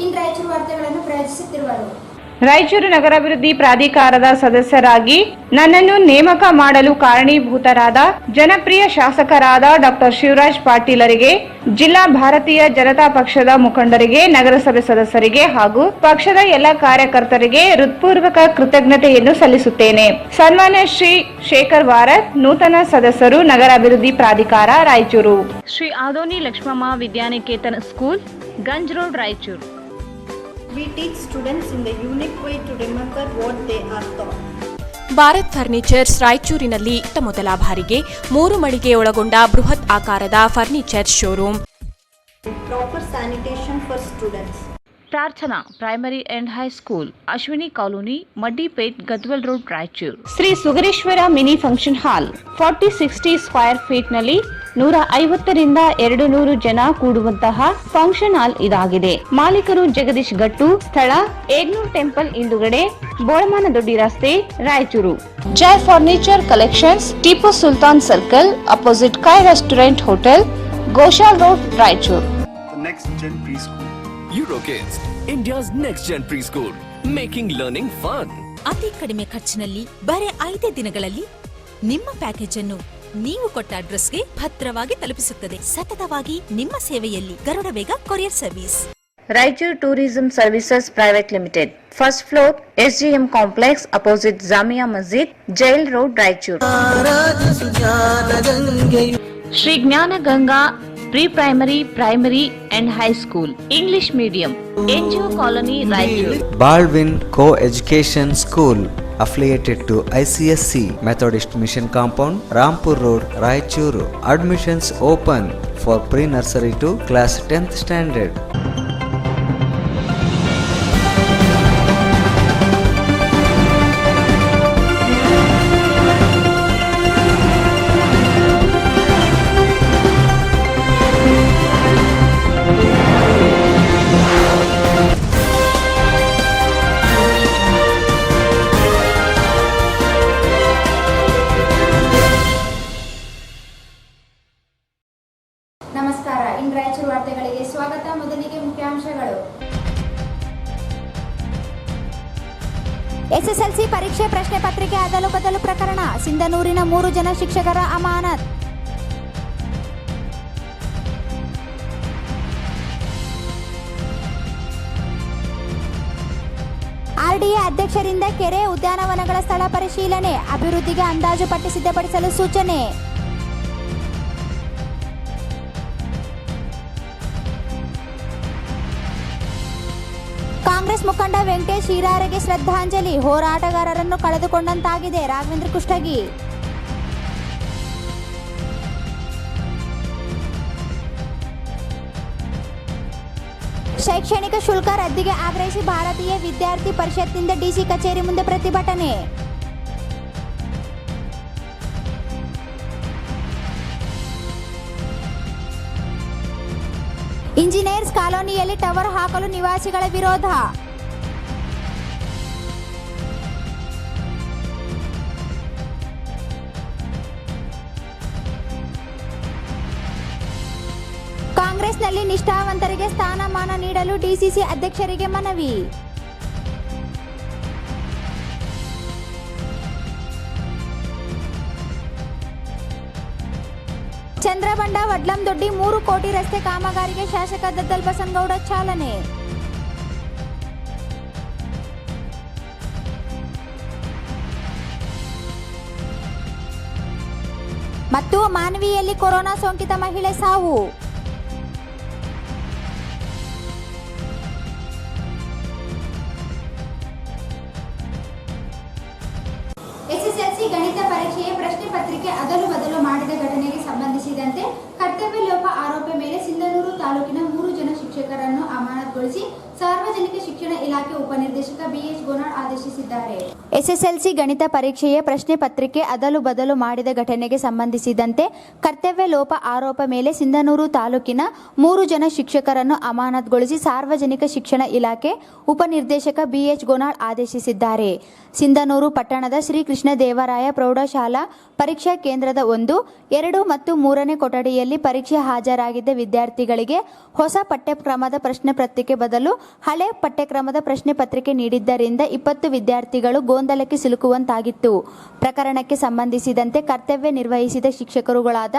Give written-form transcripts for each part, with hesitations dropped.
ಇನ್ ರಾಯಚೂರು ವಾರ್ತೆಗಳನ್ನು ಪ್ರಯೋಜಿಸುತ್ತಿರುವರು. ರಾಯಚೂರು ನಗರಾಭಿವೃದ್ಧಿ ಪ್ರಾಧಿಕಾರದ ಸದಸ್ಯರಾಗಿ ನನ್ನನ್ನು ನೇಮಕ ಮಾಡಲು ಕಾರಣೀಭೂತರಾದ ಜನಪ್ರಿಯ ಶಾಸಕರಾದ ಡಾಕ್ಟರ್ ಶಿವರಾಜ್ ಪಾಟೀಲರಿಗೆ, ಜಿಲ್ಲಾ ಭಾರತೀಯ ಜನತಾ ಪಕ್ಷದ ಮುಖಂಡರಿಗೆ, ನಗರಸಭೆ ಸದಸ್ಯರಿಗೆ ಹಾಗೂ ಪಕ್ಷದ ಎಲ್ಲ ಕಾರ್ಯಕರ್ತರಿಗೆ ಹೃತ್ಪೂರ್ವಕ ಕೃತಜ್ಞತೆಯನ್ನು ಸಲ್ಲಿಸುತ್ತೇನೆ. ಸನ್ಮಾನ್ಯ ಶ್ರೀ ಶೇಖರ್ ವಾರತ್, ನೂತನ ಸದಸ್ಯರು, ನಗರಾಭಿವೃದ್ಧಿ ಪ್ರಾಧಿಕಾರ, Raichur. Shri Adoni Lakshmamma Vidyaniketan school, Ganj road, Raichur. We teach students in the unique way to remember what they are taught. Bharat furnitures ರಾಯಚೂರಿನಲ್ಲಿ ಮೊದಲ ಬಾರಿಗೆ 3 ಮಳಿಗೆ ಒಳಗೊಂಡ ಬೃಹತ್ ಆಕಾರದ furniture showroom. Proper sanitation for students. Prarthana primary and high school, Ashwini colony, Maddipet, Gadwal road, Raichur. Shri Sugareshwara mini function hall 40-60 square feet ನಲ್ಲಿ 150 ರಿಂದ 200 ಜನ ಕೂಡುವಂತಹ ಫಂಕ್ಷನ್ ಹಾಲ್ ಇದಾಗಿದೆ. ಮಾಲೀಕರು ಜಗದೀಶ್ ಗಟ್ಟು, ಸ್ಥಳ ಏಗ್ನೂರ್ ಟೆಂಪಲ್ ಹಿಂದುಗಡೆ, ಬೋಳಮಾನ ದೊಡ್ಡಿ ರಸ್ತೆ, Raichur. Jai furniture collections, Tipu Sultan circle, opposite ಕಾಯ್ restaurant hotel, Goshal road, Raichur. Next Gen Preschool. Eurokids, India's next gen preschool, making learning fun. ಅತಿ ಕಡಿಮೆ ಖರ್ಚಿನಲ್ಲಿ ಬರೆ 5 ದಿನಗಳಲ್ಲಿ ನಿಮ್ಮ ಪ್ಯಾಕೇಜ್ ಅನ್ನು ನೀವು ಕೊಟ್ಟ ಅಡ್ರೆಸ್ಗೆ ಭದ್ರವಾಗಿ ತಲುಪಿಸುತ್ತದೆ. ಸತತವಾಗಿ ನಿಮ್ಮ ಸೇವೆಯಲ್ಲಿ Garuda Vega courier service. Raichur tourism services private limited, first floor, SGM complex, opposite Jamia Masjid, jail road, Raichur. Shri Jnana Ganga pre primary, primary and high school, English medium, NGO colony, Raichur. Baldwin Co-Education School affiliated to ICSC Methodist Mission Compound, Rampur Road, Raichuru. Admissions open for pre-nursery to class 10th standard. ನಮಸ್ಕಾರ. ಇನ್ ರಾಯಚೂರು ವಾರ್ತೆಗಳಿಗೆ ಸ್ವಾಗತ. ಮೊದಲಿಗೆ ಮುಖ್ಯಾಂಶಗಳು. SSLC ಪರೀಕ್ಷೆ ಪ್ರಶ್ನೆ ಪತ್ರಿಕೆ ಅದಲು ಬದಲು ಪ್ರಕರಣ, ಸಿಂಧನೂರಿನ 3 ಜನ ಶಿಕ್ಷಕರ ಅಮಾನತ್. RDA ಅಧ್ಯಕ್ಷರಿಂದ ಕೆರೆ, ಉದ್ಯಾನವನಗಳ ಸ್ಥಳ ಪರಿಶೀಲನೆ, ಅಭಿವೃದ್ಧಿಗೆ ಅಂದಾಜು ಪಟ್ಟಿ ಸಿದ್ಧಪಡಿಸಲು ಸೂಚನೆ. ಕಾಂಗ್ರೆಸ್ ಮುಖಂಡ ವೆಂಕಟೇಶ್ ಹೀರಾರೆಗೆ ಶ್ರದ್ಧಾಂಜಲಿ, ಹೋರಾಟಗಾರರನ್ನು ಕಳೆದುಕೊಂಡಂತಾಗಿದೆ, ರಾಘವೇಂದ್ರ ಕುಷ್ಟಗಿ. ಶೈಕ್ಷಣಿಕ ಶುಲ್ಕ ರದ್ದಿಗೆ ಆಗ್ರಹಿಸಿ ಭಾರತೀಯ ವಿದ್ಯಾರ್ಥಿ ಪರಿಷತ್ನಿಂದ DC ಕಚೇರಿ ಮುಂದೆ ಪ್ರತಿಭಟನೆ. ಇಂಜಿನಿಯರ್ಸ್ ಕಾಲೋನಿಯಲ್ಲಿ ಟವರ್ ಹಾಕಲು ನಿವಾಸಿಗಳ ವಿರೋಧ. ಕಾಂಗ್ರೆಸ್ನಲ್ಲಿ ನಿಷ್ಠಾವಂತರಿಗೆ ಸ್ಥಾನಮಾನ ನೀಡಲು DCC ಅಧ್ಯಕ್ಷರಿಗೆ ಮನವಿ. ಚಂದ್ರಬಂಡ ವಡ್ಲಂ ದೊಡ್ಡಿ 3 ಕೋಟಿ ರಸ್ತೆ ಕಾಮಗಾರಿಗೆ ಶಾಸಕ ದದ್ದಲ್ ಬಸನಗೌಡ ಚಾಲನೆ. ಮತ್ತು ಮಾನ್ವಿಯಲ್ಲಿ ಕೊರೋನಾ ಸೋಂಕಿತ ಮಹಿಳೆ ಸಾವು. SSLC ಗಣಿತ ಪರೀಕ್ಷೆಯ ಪ್ರಶ್ನೆ ಪತ್ರಿಕೆ ಅದಲು ಬದಲು ಮಾಡಿದ ಘಟನೆಗೆ ಸಂಬಂಧಿಸಿದಂತೆ ಕರ್ತವ್ಯ ಲೋಪ ಆರೋಪ ಮೇಲೆ ಸಿಂಧನೂರು ತಾಲೂಕಿನ 3 ಜನ ಶಿಕ್ಷಕರನ್ನು ಅಮಾನತುಗೊಳಿಸಿ ಸಾರ್ವಜನಿಕ ಶಿಕ್ಷಣ ಇಲಾಖೆ ಉಪನಿರ್ದೇಶಕ BH ಗೋನಾಳ್ ಆದೇಶಿಸಿದ್ದಾರೆ. SSLC ಗಣಿತ ಪರೀಕ್ಷೆಯ ಪ್ರಶ್ನೆ ಪತ್ರಿಕೆ ಅದಲು ಬದಲು ಮಾಡಿದ ಘಟನೆಗೆ ಸಂಬಂಧಿಸಿದಂತೆ ಕರ್ತವ್ಯ ಲೋಪ ಆರೋಪ ಮೇಲೆ ಸಿಂಧನೂರು ತಾಲೂಕಿನ 3 ಜನ ಶಿಕ್ಷಕರನ್ನು ಅಮಾನತುಗೊಳಿಸಿ ಸಾರ್ವಜನಿಕ ಶಿಕ್ಷಣ ಇಲಾಖೆ ಉಪನಿರ್ದೇಶಕ BH ಗೋನಾಳ್ ಆದೇಶಿಸಿದ್ದಾರೆ. ಸಿಂಧನೂರು ಪಟ್ಟಣದ ಶ್ರೀ ಕೃಷ್ಣ ದೇವರಾಯ ಪ್ರೌಢಶಾಲಾ ಪರೀಕ್ಷಾ ಕೇಂದ್ರದ 1, 2 ಮತ್ತು 3ನೇ ಕೊಠಡಿಯಲ್ಲಿ ಪರೀಕ್ಷೆ ಹಾಜರಾಗಿದ್ದ ವಿದ್ಯಾರ್ಥಿಗಳಿಗೆ ಹೊಸ ಪಠ್ಯಕ್ರಮದ ಪ್ರಶ್ನೆ ಪತ್ರಿಕೆ ಬದಲು ಹಳೆ ಪಠ್ಯಕ್ರಮದ ಪ್ರಶ್ನೆ ಪತ್ರಿಕೆ ನೀಡಿದ್ದರಿಂದ 20 ವಿದ್ಯಾರ್ಥಿಗಳು ಗೊಂದಲಕ್ಕೆ ಸಿಲುಕುವಂತಾಗಿತ್ತು. ಪ್ರಕರಣಕ್ಕೆ ಸಂಬಂಧಿಸಿದಂತೆ ಕರ್ತವ್ಯ ನಿರ್ವಹಿಸಿದ ಶಿಕ್ಷಕರುಗಳಾದ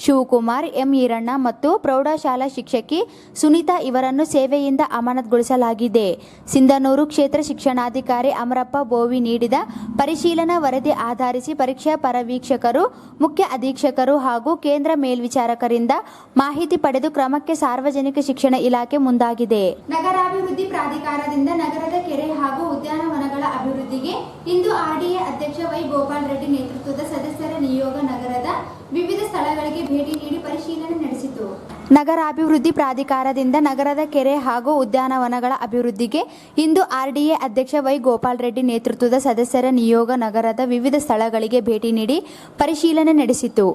ಶಿವಕುಮಾರ್, ಎಂ ಈರಣ್ಣ ಮತ್ತು ಪ್ರೌಢಶಾಲಾ ಶಿಕ್ಷಕಿ ಸುನೀತಾ ಇವರನ್ನು ಸೇವೆಯಿಂದ ಅಮಾನತುಗೊಳಿಸಲಾಗಿದೆ. ಸಿಂಧನೂರು ಕ್ಷೇತ್ರ ಶಿಕ್ಷಣಾಧಿಕಾರಿ ಅಮರಪ್ಪ ಬೋವಿ ನೀಡಿದ ಪರಿಶೀಲನಾ ವರದಿ ಆಧರಿಸಿ ಪರೀಕ್ಷಾ ಪರವೀಕ್ಷಕರು, ಮುಖ್ಯ ಅಧೀಕ್ಷಕರು ಹಾಗೂ ಕೇಂದ್ರ ಮೇಲ್ವಿಚಾರಕರಿಂದ ಮಾಹಿತಿ ಪಡೆದು ಕ್ರಮಕ್ಕೆ ಸಾರ್ವಜನಿಕ ಶಿಕ್ಷಣ ಇಲಾಖೆ ಮುಂದಾಗಿದೆ. ನಗರಾಭಿವೃದ್ಧಿ ಪ್ರಾಧಿಕಾರದಿಂದ ನಗರದ ಕೆರೆ ಹಾಗೂ ಉದ್ಯಾನವನಗಳ ಅಭಿವೃದ್ಧಿಗೆ ಇಂದು ಆರ್ಡಿಎ ಅಧ್ಯಕ್ಷ ವೈ ಗೋಪಾಲ್ ರೆಡ್ಡಿ ನೇತೃತ್ವದ ಸದಸ್ಯರ ನಿಯೋಗ ನಗರದ ವಿವಿಧ ಸ್ಥಳಗಳಿಗೆ ಭೇಟಿ ನೀಡಿ ಪರಿಶೀಲನೆ ನಡೆಸಿತು. ನಗರಾಭಿವೃದ್ಧಿ ಪ್ರಾಧಿಕಾರದಿಂದ ನಗರದ ಕೆರೆ ಹಾಗೂ ಉದ್ಯಾನವನಗಳ ಅಭಿವೃದ್ಧಿಗೆ ಇಂದು ಆರ್ಡಿಎ ಅಧ್ಯಕ್ಷ ವೈ ಗೋಪಾಲ್ ರೆಡ್ಡಿ ನೇತೃತ್ವದ ಸದಸ್ಯರ ನಿಯೋಗ ನಗರದ ವಿವಿಧ ಸ್ಥಳಗಳಿಗೆ ಭೇಟಿ ನೀಡಿ ಪರಿಶೀಲನೆ ನಡೆಸಿತು.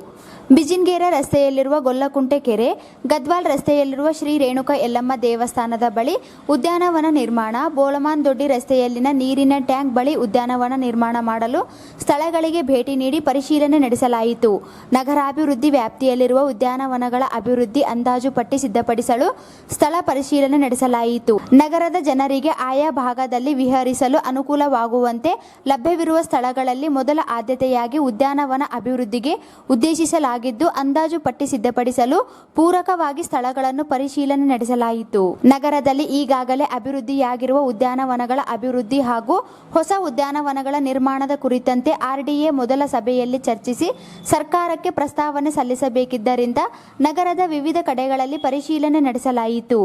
ಬಿಜಿನ್ಗೇರ ರಸ್ತೆಯಲ್ಲಿರುವ ಗೊಲ್ಲಕುಂಟೆ ಕೆರೆ, ಗದ್ವಾಲ್ ರಸ್ತೆಯಲ್ಲಿರುವ ಶ್ರೀ ರೇಣುಕಾ ಯಲ್ಲಮ್ಮ ದೇವಸ್ಥಾನದ ಬಳಿ ಉದ್ಯಾನವನ ನಿರ್ಮಾಣ, ಬೋಳಮಾನ್ ದೊಡ್ಡಿ ರಸ್ತೆಯಲ್ಲಿನ ನೀರಿನ ಟ್ಯಾಂಕ್ ಬಳಿ ಉದ್ಯಾನವನ ನಿರ್ಮಾಣ ಮಾಡಲು ಸ್ಥಳಗಳಿಗೆ ಭೇಟಿ ನೀಡಿ ಪರಿಶೀಲನೆ ನಡೆಸಲಾಯಿತು. ನಗರಾಭಿವೃದ್ಧಿ ವ್ಯಾಪ್ತಿಯಲ್ಲಿರುವ ಉದ್ಯಾನವನಗಳ ಅಭಿವೃದ್ಧಿ ಅಂದಾಜು ಪಟ್ಟಿ ಸಿದ್ಧಪಡಿಸಲು ಸ್ಥಳ ಪರಿಶೀಲನೆ ನಡೆಸಲಾಯಿತು. ನಗರದ ಜನರಿಗೆ ಆಯಾ ಭಾಗದಲ್ಲಿ ವಿಹರಿಸಲು ಅನುಕೂಲವಾಗುವಂತೆ ಲಭ್ಯವಿರುವ ಸ್ಥಳಗಳಲ್ಲಿ ಮೊದಲ ಆದ್ಯತೆಯಾಗಿ ಉದ್ಯಾನವನ ಅಭಿವೃದ್ಧಿಗೆ ಉದ್ದೇಶಿಸಲಾಗಿದ್ದು, ಅಂದಾಜು ಪಟ್ಟಿ ಸಿದ್ಧಪಡಿಸಲು ಪೂರಕವಾಗಿ ಸ್ಥಳಗಳನ್ನು ಪರಿಶೀಲನೆ ನಡೆಸಲಾಯಿತು. ನಗರದಲ್ಲಿ ಈಗಾಗಲೇ ಅಭಿವೃದ್ಧಿಯಾಗಿರುವ ಉದ್ಯಾನವನಗಳ ಅಭಿವೃದ್ಧಿ ಹಾಗೂ ಹೊಸ ಉದ್ಯಾನವನಗಳ ನಿರ್ಮಾಣದ ಕುರಿತಂತೆ ಆರ್ಡಿಎ ಮೊದಲ ಸಭೆಯಲ್ಲಿ ಚರ್ಚಿಸಿ ಸರ್ಕಾರಕ್ಕೆ ಪ್ರಸ್ತಾವನೆ ಸಲ್ಲಿಸಬೇಕಿದ್ದರಿಂದ ನಗರದ ವಿವಿಧ ಕಡೆಗಳಲ್ಲಿ ಪರಿಶೀಲನೆ ನಡೆಸಲಾಯಿತು.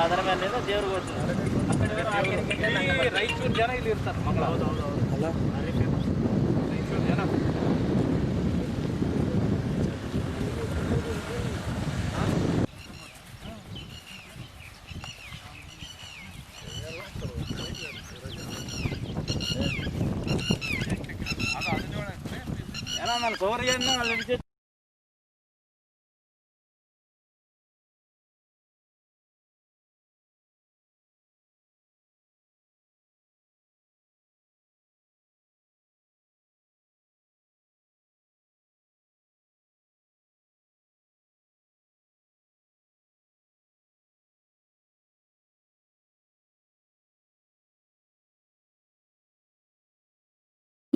ಅದರ ಮೇಲೆ ದೇವ್ರಿಗೆ ರಾಯಚೂರು ಜನ ಇಲ್ಲಿ ಇರ್ತಾರೆ. ರಾಯಚೂರು ಜನ ನಾನು ಸೋರಿಯನ್ನು ಅಲ್ಲಿ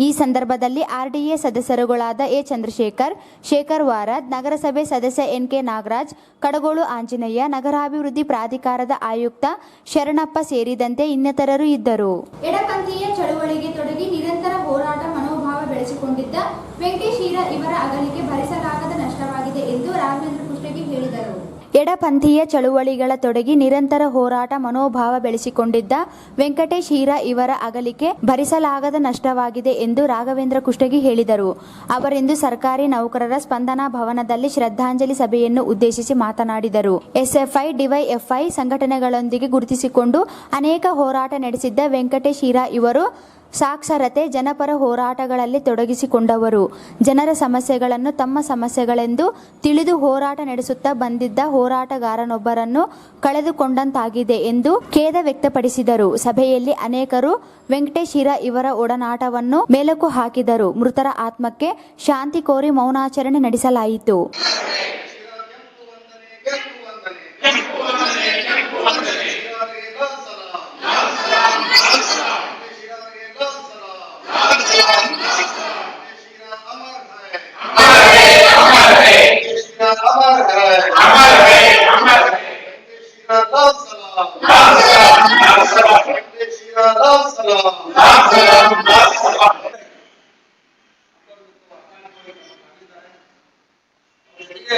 ಈ ಸಂದರ್ಭದಲ್ಲಿ ಆರ್ಡಿಎ ಸದಸ್ಯರುಗಳಾದ ಎ ಚಂದ್ರಶೇಖರ್, ಶೇಖರ್ ವಾರದ್, ನಗರಸಭೆ ಸದಸ್ಯ ಎನ್ಕೆ ನಾಗರಾಜ್, ಕಡಗೋಳು ಆಂಜನೇಯ, ನಗರಾಭಿವೃದ್ಧಿ ಪ್ರಾಧಿಕಾರದ ಆಯುಕ್ತ ಶರಣಪ್ಪ ಸೇರಿದಂತೆ ಇನ್ನಿತರರು ಇದ್ದರು. ಎಡಪಂಥೀಯ ಚಳುವಳಿಗೆ ತೊಡಗಿ ನಿರಂತರ ಹೋರಾಟ ಮನೋಭಾವ ಬೆಳೆಸಿಕೊಂಡಿದ್ದ ವೆಂಕಟೇಶ್ ಹೀರಾ ಇವರ ಅಗಲಿಕೆ ಭರಿಸಲಾಗದ ನಷ್ಟವಾಗಿದೆ ಎಂದು ರಾಘವೇಂದ್ರ ಕುಷ್ಟಗಿ ಹೇಳಿದರು. ಎಡಪಂಥೀಯ ಚಳುವಳಿಗಳ ತೊಡಗಿ ನಿರಂತರ ಹೋರಾಟ ಮನೋಭಾವ ಬೆಳೆಸಿಕೊಂಡಿದ್ದ ವೆಂಕಟೇಶ್ ಹೀರಾ ಇವರ ಅಗಲಿಕೆ ಭರಿಸಲಾಗದ ನಷ್ಟವಾಗಿದೆ ಎಂದು ರಾಘವೇಂದ್ರ ಕುಷ್ಟಗಿ ಹೇಳಿದರು. ಅವರಿಂದು ಸರ್ಕಾರಿ ನೌಕರರ ಸ್ಪಂದನಾ ಭವನದಲ್ಲಿ ಶ್ರದ್ಧಾಂಜಲಿ ಸಭೆಯನ್ನು ಉದ್ದೇಶಿಸಿ ಮಾತನಾಡಿದರು. ಎಸ್ಎಫ್ಐ, ಡಿವೈಎಫ್ಐ ಸಂಘಟನೆಗಳೊಂದಿಗೆ ಗುರುತಿಸಿಕೊಂಡು ಅನೇಕ ಹೋರಾಟ ನಡೆಸಿದ್ದ ವೆಂಕಟೇಶ್ ಹೀರಾ ಇವರು ಸಾಕ್ಷರತೆ, ಜನಪರ ಹೋರಾಟಗಳಲ್ಲಿ ತೊಡಗಿಸಿಕೊಂಡವರು. ಜನರ ಸಮಸ್ಯೆಗಳನ್ನು ತಮ್ಮ ಸಮಸ್ಯೆಗಳೆಂದು ತಿಳಿದು ಹೋರಾಟ ನಡೆಸುತ್ತಾ ಬಂದಿದ್ದ ಹೋರಾಟಗಾರನೊಬ್ಬರನ್ನು ಕಳೆದುಕೊಂಡಂತಾಗಿದೆ ಎಂದು ಖೇದ ವ್ಯಕ್ತಪಡಿಸಿದರು. ಸಭೆಯಲ್ಲಿ ಅನೇಕರು ವೆಂಕಟೇಶ್ ಹೀರಾ ಇವರ ಒಡನಾಟವನ್ನು ಮೆಲುಕು ಹಾಕಿದರು. ಮೃತರ ಆತ್ಮಕ್ಕೆ ಶಾಂತಿ ಕೋರಿ ಮೌನಾಚರಣೆ ನಡೆಸಲಾಯಿತು.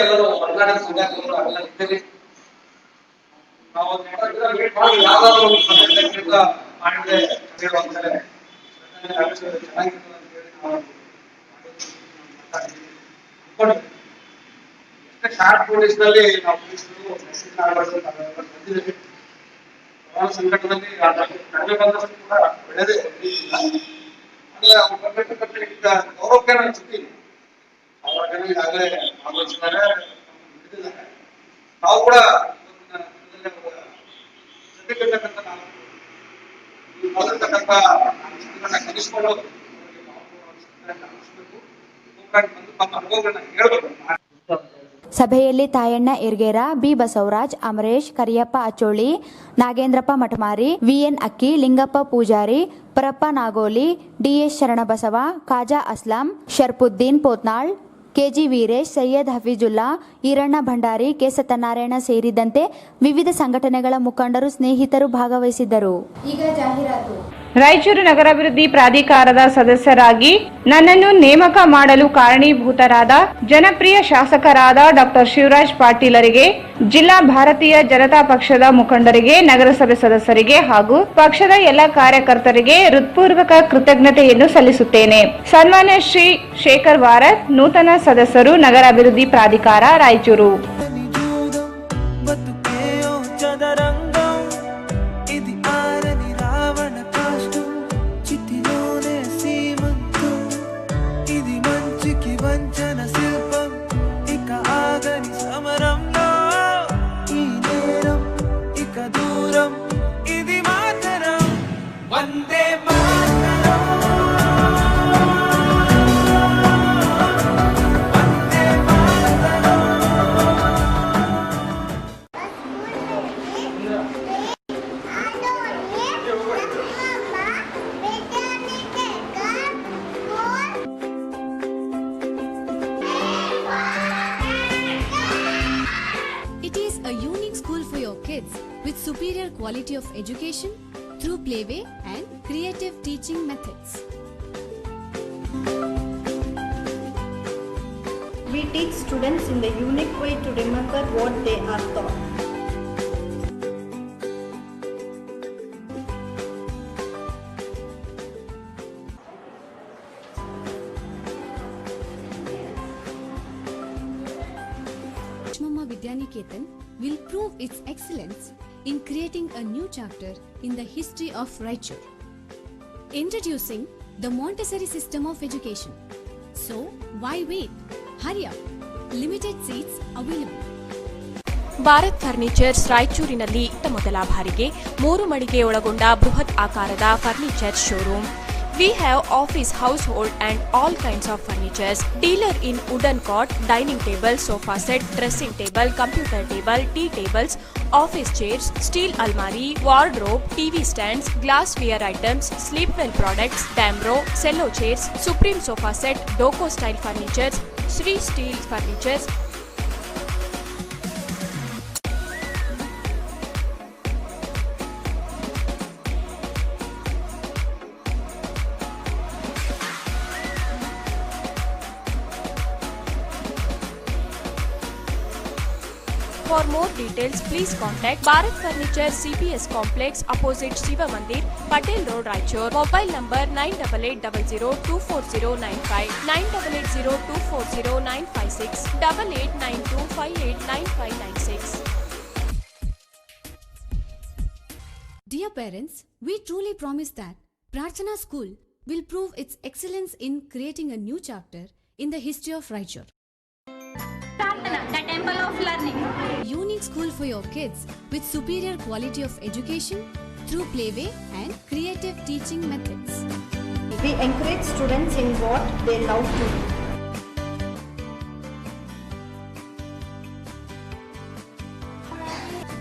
ಎಲ್ಲರೂ ಹೊರಗಡೆ ಸಂಘಟನೆಗಳು ಅವೆಲ್ಲ ಇದ್ದೀರಿ. ನಾವು ಯಾವ್ದಾದ್ರು ಒಂದು ಸಂಘಟನೆಗಳಿಂದ ಮಾಡಿದ್ರೆ ಹೇಳುವಂತಾರೆ ಚೆನ್ನಾಗಿರ್ತದೆ ಅಂತ ಹೇಳಿ ನಾವು ಶಾರ್ಟ್ ಪೊಲೀಸ್ನಲ್ಲಿ ನಾವು ಪೊಲೀಸರು ಮೆಸೇಜ್ ಮಾಡಬಾರ್ದು ಬಂದಿದ್ದೀವಿ. ಸಂಘಟನೆಯಲ್ಲಿ ಕಡಿಮೆ ಬಂದಷ್ಟು ಕೂಡ ಒಳ್ಳೆಯದೇ ಅಂದ್ರೆ ಅವ್ರು ಬಂದಿರ್ತಕ್ಕಂಥ ಈಗ ಗೌರವಕ್ಕೆ ನಾನು ಸಿಗ್ತೀನಿ. ಅವರ ಈಗಾಗಲೇ ಆಲೋಚಿಸಿದ್ದಾರೆ, ನಾವು ಕೂಡ ಜೊತೆಗಿರ್ತಕ್ಕಂಥ ಕಲಿಸ್ಕೊಂಡು ತಮ್ಮ ಅನುಭವಗಳನ್ನ ಹೇಳ್ಬೇಕು. ಸಭೆಯಲ್ಲಿ Thayanna Ergera, B Basavaraj, Amaresh, Kariyappa Acholi, Nagendrappa Mathamari, V N Akki, Lingappa Pujari, Parappa Nagoli, D S Sharanabasava, Khaja Aslam, Sharfuddin Potnal, K G Veeresh, Syed Hafeezulla, Eranna Bhandari, K Satyanarayana ಸೇರಿದಂತೆ ವಿವಿಧ ಸಂಘಟನೆಗಳ ಮುಖಂಡರು, ಸ್ನೇಹಿತರು ಭಾಗವಹಿಸಿದ್ದರು. ಈಗ ಜಾಹೀರಾತು. ರಾಯಚೂರು ನಗರಾಭಿವೃದ್ಧಿ ಪ್ರಾಧಿಕಾರದ ಸದಸ್ಯರಾಗಿ ನನ್ನನ್ನು ನೇಮಕ ಮಾಡಲು ಕಾರಣೀಭೂತರಾದ ಜನಪ್ರಿಯ ಶಾಸಕರಾದ ಡಾಕ್ಟರ್ ಶಿವರಾಜ್ ಪಾಟೀಲರಿಗೆ, ಜಿಲ್ಲಾ ಭಾರತೀಯ ಜನತಾ ಪಕ್ಷದ ಮುಖಂಡರಿಗೆ, ನಗರಸಭೆ ಸದಸ್ಯರಿಗೆ ಹಾಗೂ ಪಕ್ಷದ ಎಲ್ಲ ಕಾರ್ಯಕರ್ತರಿಗೆ ಹೃತ್ಪೂರ್ವಕ ಕೃತಜ್ಞತೆಯನ್ನು ಸಲ್ಲಿಸುತ್ತೇನೆ. ಸನ್ಮಾನ್ಯ ಶ್ರೀ ಶೇಖರ್ ವಾರದ್, ನೂತನ ಸದಸ್ಯರು, ನಗರಾಭಿವೃದ್ಧಿ ಪ್ರಾಧಿಕಾರ, Raichur. With superior quality of education through playway and creative teaching methods. We teach students in the unique way to remember what they are taught. Mama Vidyaniketan will prove its excellence in creating a new chapter in the history of Raichur. Introducing the Montessori system of education. So, why wait? Hurry up. Limited seats available. Bharat furnitures ರಾಯಚೂರಿನಲ್ಲಿ ಮೊದಲ ಬಾರಿಗೆ 3 ಮಳಿಗೆ ಒಳಗೊಂಡ ಬೃಹತ್ ಆಕಾರದ furniture showroom. We have office, household and all kinds of furnitures. Dealer in wooden cot, dining table, sofa set, dressing table, computer table, tea tables, office chairs, steel almari, wardrobe, TV stands, glassware items, sleepwell products, Damro, cello chairs, Supreme sofa set, Doco style furnitures, Sri steel furnitures. For more details, please contact Bharat Furniture CPS Complex opposite Shiva Mandir, Patel Road, Raichur. Mobile number 9880240959, 9880240956, 8892589596. Dear parents, we truly promise that Prarthana School will prove its excellence in creating a new chapter in the history of Raichur. Prarthana, the temple of learning. Unique school for your kids with superior quality of education through playway and creative teaching methods. We encourage students in what they love to do.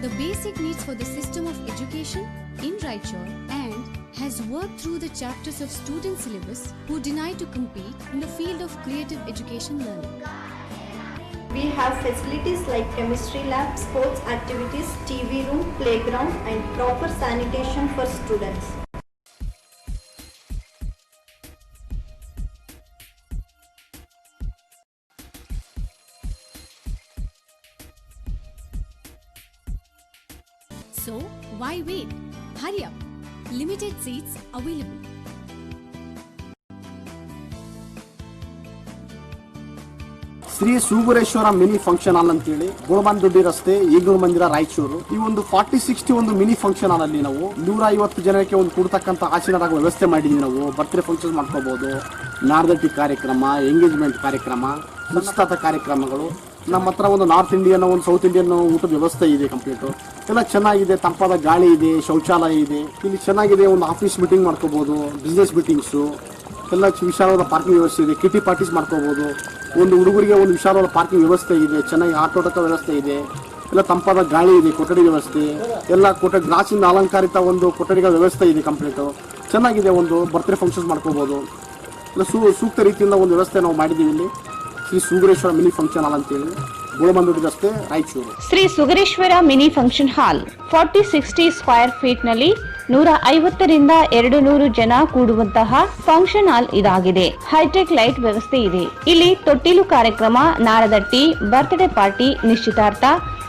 The basic needs for the system of education in Raichur and has worked through the chapters of student syllabus who deny to compete in the field of creative education learning. We have facilities like chemistry lab, sports activities, TV room, playground and proper sanitation for students. So, why wait? Hurry up! Limited seats available. Shri Sugureshwara mini function hall ಅಂತೇಳಿ ಗೋಳಬಂದೊಡ್ಡಿ ರಸ್ತೆ ಈಗಲೂ ಮಂದಿರ ರಾಯಚೂರು. ಈ ಒಂದು 40-60 ಒಂದು mini function ಹಾಲ್ ಅಲ್ಲಿ ನಾವು 150 ಜನಕ್ಕೆ ಒಂದು ಕೊಡ್ತಕ್ಕಂಥ ಆಸೀನರಾಗುವ ವ್ಯವಸ್ಥೆ ಮಾಡಿದ್ವಿ. ನಾವು ಬರ್ತ್ಡೇ ಫಂಕ್ಷನ್ ಮಾಡ್ಕೋಬಹುದು, ನಾರ್ದಟ್ಟಿ ಕಾರ್ಯಕ್ರಮ, ಎಂಗೇಜ್ಮೆಂಟ್ ಕಾರ್ಯಕ್ರಮ, ನಿಶ್ಚಿತಾರ್ಥ ಕಾರ್ಯಕ್ರಮಗಳು. ನಮ್ಮ ಹತ್ರ ಒಂದು ನಾರ್ತ್ ಇಂಡಿಯನ್, ಒಂದು ಸೌತ್ ಇಂಡಿಯನ್ ಊಟದ ವ್ಯವಸ್ಥೆ ಇದೆ ಕಂಪ್ಲೀಟ್. ಎಲ್ಲ ಚೆನ್ನಾಗಿದೆ, ತಂಪಾದ ಗಾಳಿ ಇದೆ, ಶೌಚಾಲಯ ಇದೆ, ಇಲ್ಲಿ ಚೆನ್ನಾಗಿದೆ. ಒಂದು ಆಫೀಸ್ ಮೀಟಿಂಗ್ ಮಾಡ್ಕೋಬಹುದು, ಬಿಸ್ನೆಸ್ ಮೀಟಿಂಗ್ಸು, ಎಲ್ಲ ವಿಶಾಲವಾದ ಪಾರ್ಕಿಂಗ್ ವ್ಯವಸ್ಥೆ ಇದೆ. ಕಿಟಿ ಪಾರ್ಟೀಸ್ ಮಾಡ್ಕೋಬಹುದು. ಒಂದು ಹುಡುಗರಿಗೆ ಒಂದು ವಿಶಾಲವಾದ ಪಾರ್ಕಿಂಗ್ ವ್ಯವಸ್ಥೆ ಇದೆ, ಚೆನ್ನಾಗಿ ಆಟೋಟಕ ವ್ಯವಸ್ಥೆ ಇದೆ, ಎಲ್ಲ ತಂಪಾದ ಗಾಳಿ ಇದೆ, ಕೊಠಡಿ ವ್ಯವಸ್ಥೆ ಎಲ್ಲ ಗ್ಲಾಸಿಂದ ಅಲಂಕಾರಿತ ಒಂದು ಕೊಠಡಿಗಳ ವ್ಯವಸ್ಥೆ ಇದೆ ಕಂಪ್ಲೀಟು. ಚೆನ್ನಾಗಿದೆ. ಒಂದು ಬರ್ತ್ಡೇ ಫಂಕ್ಷನ್ಸ್ ಮಾಡ್ಕೋಬಹುದು. ಎಲ್ಲ ಸೂಕ್ತ ರೀತಿಯಿಂದ ಒಂದು ವ್ಯವಸ್ಥೆ ನಾವು ಮಾಡಿದ್ದೀವಿ ಇಲ್ಲಿ Shri Sugareshwara mini function hall ಅಂತೇಳಿ, ಗೋಳಬಂದೊಡ್ಡಿ ರಸ್ತೆ, Raichur. Shri Sugareshwara mini function hall 40-60 square feet ನಲ್ಲಿ 150ರಿಂದ 200 ಜನ ಕೂಡುವಂತಹ ಫಂಕ್ಷನ್ ಹಾಲ್ ಇದಾಗಿದೆ. ಹೈಟೆಕ್ ಲೈಟ್ ವ್ಯವಸ್ಥೆ ಇದೆ. ಇಲ್ಲಿ ತೊಟ್ಟಿಲು ಕಾರ್ಯಕ್ರಮ, ನಾರದಟ್ಟಿ, ಬರ್ತ್ಡೇ ಪಾರ್ಟಿ, ನಿಶ್ಚಿತಾರ್ಥ,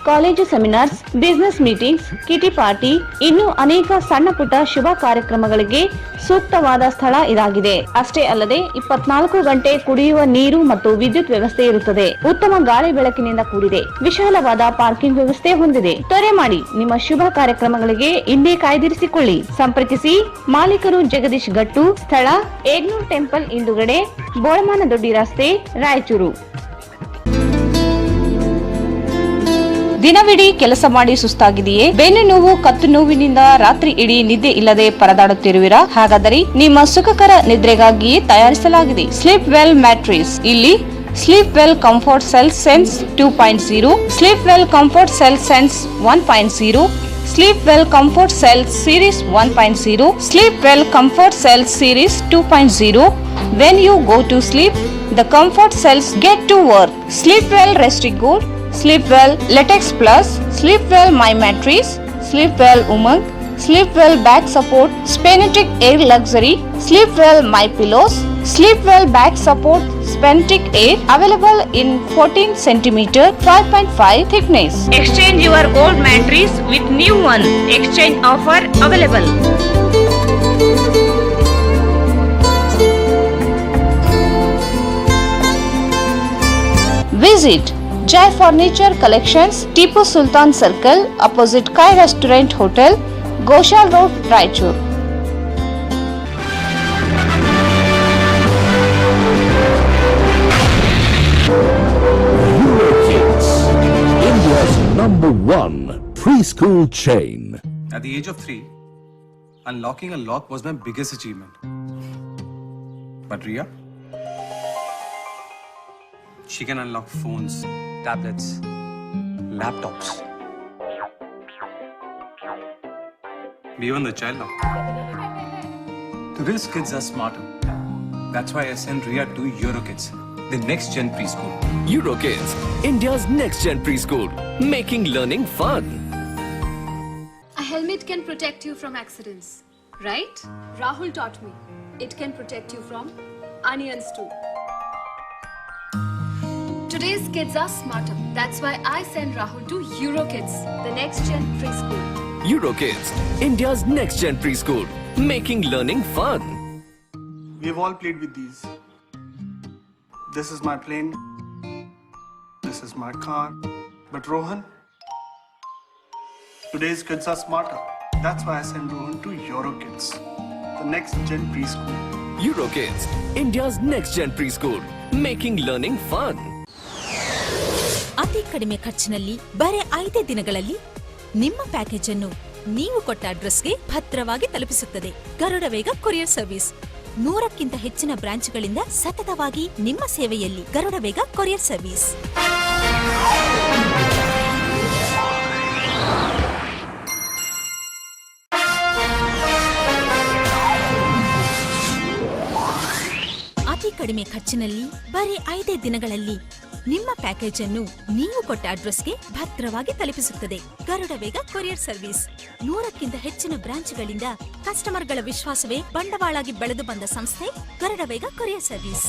college seminars, business meetings, ಕಿಟಿ party, ಇನ್ನು ಅನೇಕ ಸಣ್ಣ ಪುಟ್ಟ ಶುಭ ಕಾರ್ಯಕ್ರಮಗಳಿಗೆ ಸೂಕ್ತವಾದ ಸ್ಥಳ ಇದಾಗಿದೆ. ಅಷ್ಟೇ ಅಲ್ಲದೆ 24 ಗಂಟೆ ಕುಡಿಯುವ ನೀರು ಮತ್ತು ವಿದ್ಯುತ್ ವ್ಯವಸ್ಥೆ ಇರುತ್ತದೆ. ಉತ್ತಮ ಗಾಳಿ ಬೆಳಕಿನಿಂದ ಕೂಡಿದೆ. ವಿಶಾಲವಾದ ಪಾರ್ಕಿಂಗ್ ವ್ಯವಸ್ಥೆ ಹೊಂದಿದೆ. ತ್ವರೆ ಮಾಡಿ, ನಿಮ್ಮ ಶುಭ ಕಾರ್ಯಕ್ರಮಗಳಿಗೆ ಇಂದೇ ಕಾಯ್ದಿರಿಸಿಕೊಳ್ಳಿ. ಸಂಪರ್ಕಿಸಿ. ಮಾಲೀಕರು ಜಗದೀಶ್ ಗಟ್ಟು. ಸ್ಥಳ ಏಗ್ನೂರ್ ಟೆಂಪಲ್ ಹಿಂದುಗಡೆ, ಬೋಳಮಾನದೊಡ್ಡಿ ರಸ್ತೆ, ರಾಯಚೂರು. ದಿನವಿಡೀ ಕೆಲಸ ಮಾಡಿ ಸುಸ್ತಾಗಿದೆಯೇ? ಬೆನ್ನು ನೋವು, ಕತ್ತು ನೋವಿನಿಂದ ರಾತ್ರಿ ಇಡೀ ನಿದ್ದೆ ಇಲ್ಲದೆ ಪರದಾಡುತ್ತಿರುವಿರಾ? ಹಾಗಾದರೆ ನಿಮ್ಮ ಸುಖಕರ ನಿದ್ರೆಗಾಗಿ ತಯಾರಿಸಲಾಗಿದೆ ಸ್ಲೀಪ್ ವೆಲ್ ಮ್ಯಾಟ್ರಿಸ್. ಇಲ್ಲಿ sleep well comfort cell sense 2.0, sleep well comfort cell sense 1.0, sleep well comfort cell series 1.0, sleep well comfort cell series 2.0. When you go to sleep, the comfort cells get to work. Sleep well Restigold, Sleep well Latex Plus, Sleep well My Mattress, Sleep well Umang, Sleep well Back Support, Spenetic Air Luxury, Sleep well My Pillows, Sleep well Back Support, Spenetic Air, available in 14 cm, 5.5 thickness. Exchange your old mattress with new one. Exchange offer available. Visit Jai Furniture Collections, Tipu Sultan Circle, opposite Kai Restaurant Hotel, Goshal Road, Raichur. Eurokids, India's #1 preschool chain. At the age of 3, unlocking a lock was my biggest achievement. But Ria, she can unlock phones, tablets, laptops. Even the child lock. Today's kids are smarter. That's why I sent Ria to Eurokids, the next gen preschool. Eurokids, India's next gen preschool, making learning fun. A helmet can protect you from accidents, right? Rahul taught me. It can protect you from onions too. Today's kids are smarter. That's why I send Rahul to Eurokids, the next gen preschool. Eurokids, India's next gen preschool, making learning fun. We've all played with these. This is my plane. This is my car. But Rohan, today's kids are smarter. That's why I send Rohan to Eurokids, the next gen preschool. Eurokids, India's next gen preschool, making learning fun. ಅತಿ ಕಡಿಮೆ ಖರ್ಚಿನಲ್ಲಿ ಬರೀ 5 ದಿನಗಳಲ್ಲಿ ನಿಮ್ಮ package ಅನ್ನು ನೀವು ಕೊಟ್ಟ ಅಡ್ರೆಸ್ಗೆ ಭದ್ರವಾಗಿ ತಲುಪಿಸುತ್ತದೆ. ಗರುಡ ವೇಗ ಕೊರಿಯರ್ ಸರ್ವಿಸ್ 100ಕ್ಕಿಂತ ಹೆಚ್ಚಿನ ಬ್ರಾಂಚ್ಗಳಿಂದ ಸತತವಾಗಿ ನಿಮ್ಮ ಸೇವೆಯಲ್ಲಿ. Garuda Vega courier service. ಅತಿ ಕಡಿಮೆ ಖರ್ಚಿನಲ್ಲಿ ಬರೀ 5 ದಿನಗಳಲ್ಲಿ ನಿಮ್ಮ ಪ್ಯಾಕೇಜ್ ಅನ್ನು ನೀವು ಕೊಟ್ಟ ಅಡ್ರೆಸ್ಗೆ ಭದ್ರವಾಗಿ ತಲುಪಿಸುತ್ತದೆ. ಗರುಡ ವೇಗ ಕೊರಿಯರ್ ಸರ್ವಿಸ್ 100ಕ್ಕಿಂತ ಹೆಚ್ಚಿನ ಬ್ರಾಂಚ್ಗಳಿಂದ ಕಸ್ಟಮರ್ಗಳ ವಿಶ್ವಾಸವೇ ಬಂಡವಾಳಾಗಿ ಬೆಳೆದು ಬಂದ ಸಂಸ್ಥೆ Garuda Vega courier service.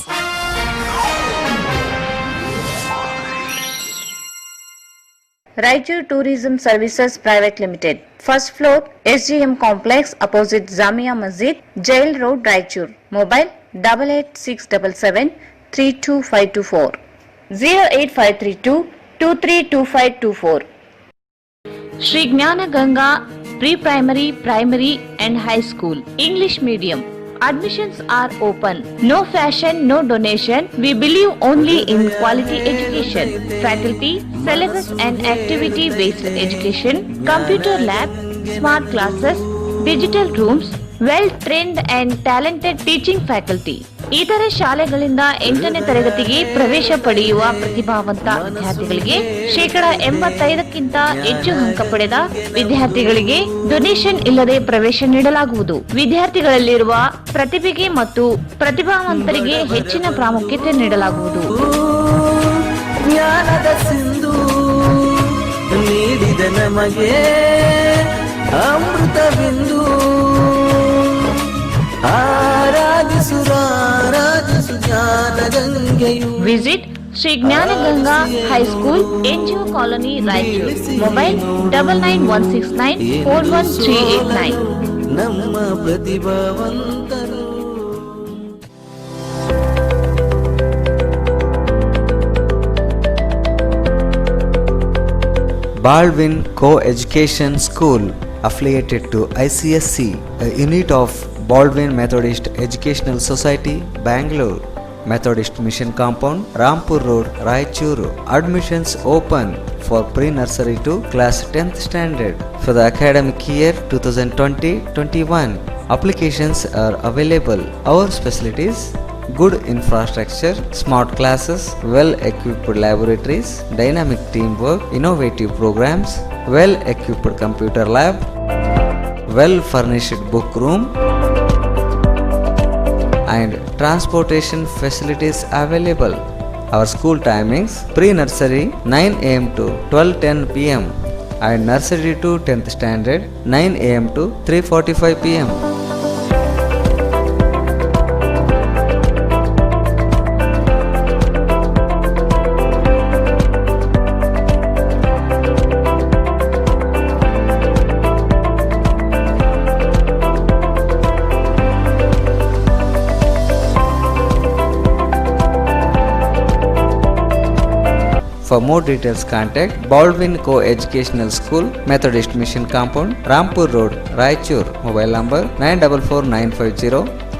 Raichur Tourism Services Private Limited, first floor, SGM Complex, opposite Zamia Masjid, Jail Road, Raichur. Mobile 8867 32524 08532 232524. Shri Gnana Ganga Pre-Primary, Primary and High School, English Medium. Admissions are open. No fashion, no donation. We believe only in quality education. Faculty, syllabus and activity-based education, computer lab, smart classes, digital rooms, well-trained and talented teaching faculty. ಇತರೆ ಶಾಲೆಗಳಿಂದ 8ನೇ ತರಗತಿಗೆ ಪ್ರವೇಶ ಪಡೆಯುವ ಪ್ರತಿಭಾವಂತ ವಿದ್ಯಾರ್ಥಿಗಳಿಗೆ 85%ಕ್ಕಿಂತ ಹೆಚ್ಚು ಅಂಕ ಪಡೆದ ವಿದ್ಯಾರ್ಥಿಗಳಿಗೆ ಡೊನೇಷನ್ ಇಲ್ಲದೆ ಪ್ರವೇಶ ನೀಡಲಾಗುವುದು. ವಿದ್ಯಾರ್ಥಿಗಳಲ್ಲಿರುವ ಪ್ರತಿಭೆಗೆ ಮತ್ತು ಪ್ರತಿಭಾವಂತರಿಗೆ ಹೆಚ್ಚಿನ ಪ್ರಾಮುಖ್ಯತೆ ನೀಡಲಾಗುವುದು. ಜ್ಞಾನದ ಸಿಂಧು ನೀಡಿದ ನಮಗೆ ಅಮೃತ ಬಿಂದು Visit Shri Gnana Ganga High School, NGO Colony, Raichur. Mobile 99169 41389. ನಮ್ಮ ಪ್ರತಿಭಾವಂತರು. Baldwin Co-Education School, affiliated to ICSC, a unit of Baldwin Methodist Educational Society, Bangalore. Methodist Mission Compound, Rampur Road, Raichuru. Admissions open for pre-nursery to class 10th standard for the academic year 2020-21. Applications are available. Our specialties: good infrastructure, smart classes, well-equipped laboratories, dynamic teamwork, innovative programs, well-equipped computer lab, well-furnished book room, and transportation facilities available. Our school timings: pre-nursery 9 am to 12:10 pm and nursery to 10th standard 9 am to 3:45 pm. For more details, contact Baldwin Co-Educational School, Methodist Mission Compound, Rampur Road, Raichur. Mobile number 944950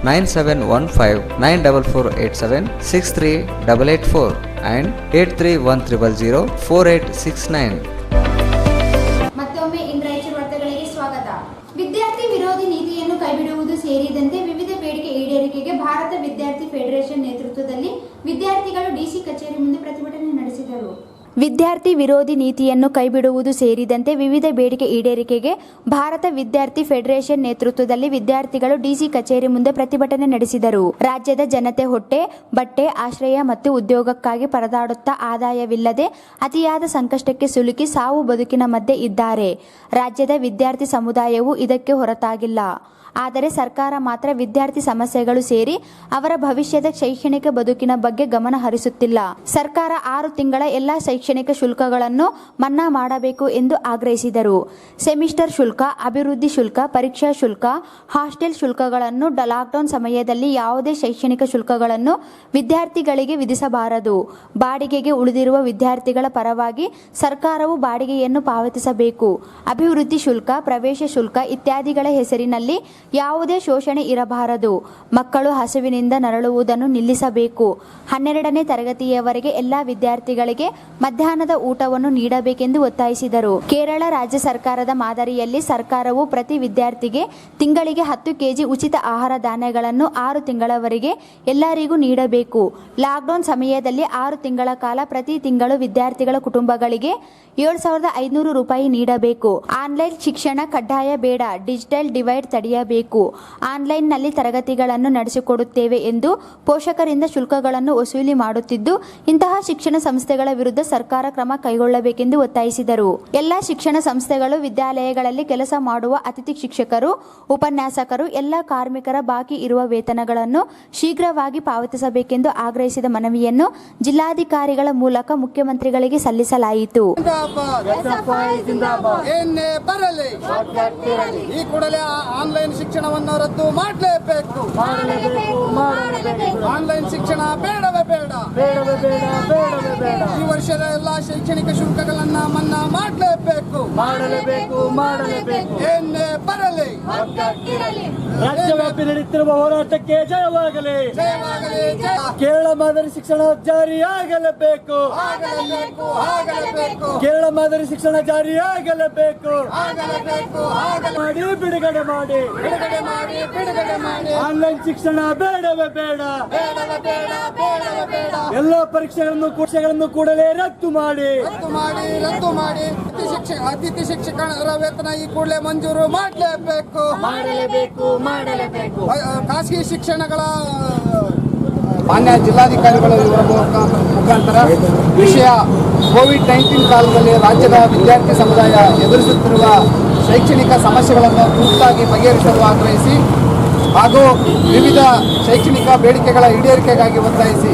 9715 94487 63884 and 83100 4869. ಮತ್ತೊಮ್ಮೆ ಇನ್ ರಾಯಚೂರು ವಾರ್ತೆಗಳಿಗೆ ಸ್ವಾಗತ. ವಿದ್ಯಾರ್ಥಿ ವಿದ್ಯಾರ್ಥಿ ವಿರೋಧಿ ನೀತಿಯನ್ನು ಕೈಬಿಡುವುದು ಸೇರಿದಂತೆ ವಿವಿಧ ಬೇಡಿಕೆ ಈಡೇರಿಕೆಗೆ ಭಾರತ ವಿದ್ಯಾರ್ಥಿ ಫೆಡರೇಷನ್ ನೇತೃತ್ವದಲ್ಲಿ ವಿದ್ಯಾರ್ಥಿಗಳು ಡಿಸಿ ಕಚೇರಿ ಮುಂದೆ ಪ್ರತಿಭಟನೆ ನಡೆಸಿದರು. ವಿದ್ಯಾರ್ಥಿ ವಿರೋಧಿ ನೀತಿಯನ್ನು ಕೈಬಿಡುವುದು ಸೇರಿದಂತೆ ವಿವಿಧ ಬೇಡಿಕೆ ಈಡೇರಿಕೆಗೆ ಭಾರತ ವಿದ್ಯಾರ್ಥಿ ಫೆಡರೇಷನ್ ನೇತೃತ್ವದಲ್ಲಿ ವಿದ್ಯಾರ್ಥಿಗಳು ಡಿಸಿ ಕಚೇರಿ ಮುಂದೆ ಪ್ರತಿಭಟನೆ ನಡೆಸಿದರು. ರಾಜ್ಯದ ಜನತೆ ಹೊಟ್ಟೆ, ಬಟ್ಟೆ, ಆಶ್ರಯ ಮತ್ತು ಉದ್ಯೋಗಕ್ಕಾಗಿ ಪರದಾಡುತ್ತಾ ಆದಾಯವಿಲ್ಲದೆ ಅತಿಯಾದ ಸಂಕಷ್ಟಕ್ಕೆ ಸಿಲುಕಿ ಸಾವು ಬದುಕಿನ ಮಧ್ಯೆ ಇದ್ದಾರೆ. ರಾಜ್ಯದ ವಿದ್ಯಾರ್ಥಿ ಸಮುದಾಯವು ಇದಕ್ಕೆ ಹೊರತಾಗಿಲ್ಲ. ಆದರೆ ಸರ್ಕಾರ ಮಾತ್ರ ವಿದ್ಯಾರ್ಥಿ ಸಮಸ್ಯೆಗಳು ಸೇರಿ ಅವರ ಭವಿಷ್ಯದ ಶೈಕ್ಷಣಿಕ ಬದುಕಿನ ಬಗ್ಗೆ ಗಮನ ಹರಿಸುತ್ತಿಲ್ಲ. ಸರ್ಕಾರ 6 ತಿಂಗಳ ಎಲ್ಲ ಶೈಕ್ಷಣಿಕ ಶುಲ್ಕಗಳನ್ನು ಮನ್ನಾ ಮಾಡಬೇಕು ಎಂದು ಆಗ್ರಹಿಸಿದರು. ಸೆಮಿಸ್ಟರ್ ಶುಲ್ಕ, ಅಭಿವೃದ್ಧಿ ಶುಲ್ಕ, ಪರೀಕ್ಷಾ ಶುಲ್ಕ, ಹಾಸ್ಟೆಲ್ ಶುಲ್ಕಗಳನ್ನು ಲಾಕ್ಡೌನ್ ಸಮಯದಲ್ಲಿ ಯಾವುದೇ ಶೈಕ್ಷಣಿಕ ಶುಲ್ಕಗಳನ್ನು ವಿದ್ಯಾರ್ಥಿಗಳಿಗೆ ವಿಧಿಸಬಾರದು. ಬಾಡಿಗೆಗೆ ಉಳಿದಿರುವ ವಿದ್ಯಾರ್ಥಿಗಳ ಪರವಾಗಿ ಸರ್ಕಾರವು ಬಾಡಿಗೆಯನ್ನು ಪಾವತಿಸಬೇಕು. ಅಭಿವೃದ್ಧಿ ಶುಲ್ಕ, ಪ್ರವೇಶ ಶುಲ್ಕ ಇತ್ಯಾದಿಗಳ ಹೆಸರಿನಲ್ಲಿ ಯಾವುದೇ ಶೋಷಣೆ ಇರಬಾರದು. ಮಕ್ಕಳು ಹಸಿವಿನಿಂದ ನರಳುವುದನ್ನು ನಿಲ್ಲಿಸಬೇಕು. 12ನೇ ತರಗತಿಯವರೆಗೆ ಎಲ್ಲ ವಿದ್ಯಾರ್ಥಿಗಳಿಗೆ ಮಧ್ಯಾಹ್ನದ ಊಟವನ್ನು ನೀಡಬೇಕೆಂದು ಒತ್ತಾಯಿಸಿದರು. ಕೇರಳ ರಾಜ್ಯ ಸರ್ಕಾರದ ಮಾದರಿಯಲ್ಲಿ ಸರ್ಕಾರವು ಪ್ರತಿ ವಿದ್ಯಾರ್ಥಿಗೆ ತಿಂಗಳಿಗೆ 10 ಕೆಜಿ ಉಚಿತ ಆಹಾರ ಧಾನ್ಯಗಳನ್ನು 6 ತಿಂಗಳವರೆಗೆ ಎಲ್ಲರಿಗೂ ನೀಡಬೇಕು. ಲಾಕ್ಡೌನ್ ಸಮಯದಲ್ಲಿ 6 ತಿಂಗಳ ಕಾಲ ಪ್ರತಿ ತಿಂಗಳು ವಿದ್ಯಾರ್ಥಿಗಳ ಕುಟುಂಬಗಳಿಗೆ 7,500 ರೂಪಾಯಿ ನೀಡಬೇಕು. ಆನ್ಲೈನ್ ಶಿಕ್ಷಣ ಕಡ್ಡಾಯ ಬೇಡ, ಡಿಜಿಟಲ್ ಡಿವೈಡ್ ತಡೆಯಬೇಕು. ಆನ್ಲೈನ್ನಲ್ಲಿ ತರಗತಿಗಳನ್ನು ನಡೆಸಿಕೊಡುತ್ತೇವೆ ಎಂದು ಪೋಷಕರಿಂದ ಶುಲ್ಕಗಳನ್ನು ವಸೂಲಿ ಮಾಡುತ್ತಿದ್ದು, ಇಂತಹ ಶಿಕ್ಷಣ ಸಂಸ್ಥೆಗಳ ವಿರುದ್ಧ ಸರ್ಕಾರ ಕ್ರಮ ಕೈಗೊಳ್ಳಬೇಕೆಂದು ಒತ್ತಾಯಿಸಿದರು. ಎಲ್ಲ ಶಿಕ್ಷಣ ಸಂಸ್ಥೆಗಳು, ವಿದ್ಯಾಲಯಗಳಲ್ಲಿ ಕೆಲಸ ಮಾಡುವ ಅತಿಥಿ ಶಿಕ್ಷಕರು, ಉಪನ್ಯಾಸಕರು, ಎಲ್ಲ ಕಾರ್ಮಿಕರ ಬಾಕಿ ಇರುವ ವೇತನಗಳನ್ನು ಶೀಘ್ರವಾಗಿ ಪಾವತಿಸಬೇಕೆಂದು ಆಗ್ರಹಿಸಿದ ಮನವಿಯನ್ನು ಜಿಲ್ಲಾಧಿಕಾರಿಗಳ ಮೂಲಕ ಮುಖ್ಯಮಂತ್ರಿಗಳಿಗೆ ಸಲ್ಲಿಸಲಾಯಿತು. ಈ ಕೂಡಲೇ ಆನ್ಲೈನ್ ಶಿಕ್ಷಣವನ್ನು ರದ್ದು ಮಾಡಲೇಬೇಕು. ಆನ್ಲೈನ್ ಶಿಕ್ಷಣ ಬೇಡವೇ ಬೇಡ. ಈ ವರ್ಷದ ಎಲ್ಲಾ ಶೈಕ್ಷಣಿಕ ಶುಲ್ಕಗಳನ್ನ ಮನ್ನಾ ಮಾಡಲೇಬೇಕು. ಏನೇ ಬರಲಿ ರಾಜ್ಯವ್ಯಾಪಿ ನಡೆಯುತ್ತಿರುವ ಹೋರಾಟಕ್ಕೆ ಜಯವಾಗಲಿ. ಕೇರಳ ಮಾದರಿ ಶಿಕ್ಷಣ ಜಾರಿಯಾಗಲೇಬೇಕು. ಕೇರಳ ಮಾದರಿ ಶಿಕ್ಷಣ ಜಾರಿಯಾಗಲೇಬೇಕು. ಬಿಡುಗಡೆ ಮಾಡಿ ಆನ್ಲೈನ್ ಶಿಕ್ಷಣ ಬೇಡವೇ ಬೇಡ. ಎಲ್ಲ ಪರೀಕ್ಷೆಗಳನ್ನು ಕೂಡಲೇ ರದ್ದು ಮಾಡಿ. ಅತಿಥಿ ಶಿಕ್ಷಕರ ವೇತನ ಈ ಕೂಡಲೇ ಮಂಜೂರು ಮಾಡಲೇಬೇಕು. ಖಾಸಗಿ ಶಿಕ್ಷಣಗಳ ಮಾನ್ಯ ಜಿಲ್ಲಾಧಿಕಾರಿಗಳು ಇವರ ಮುಖಾಂತರ ವಿಷಯ ಕೋವಿಡ್-19 ಕಾಲದಲ್ಲಿ ರಾಜ್ಯದ ವಿದ್ಯಾರ್ಥಿ ಸಮುದಾಯ ಎದುರಿಸುತ್ತಿರುವ ಶೈಕ್ಷಣಿಕ ಸಮಸ್ಯೆಗಳನ್ನು ತುರ್ತಾಗಿ ಬಗೆಹರಿಸಲು ಆಗ್ರಹಿಸಿ ಹಾಗೂ ವಿವಿಧ ಶೈಕ್ಷಣಿಕ ಬೇಡಿಕೆಗಳ ಈಡೇರಿಕೆಗಾಗಿ ಒತ್ತಾಯಿಸಿ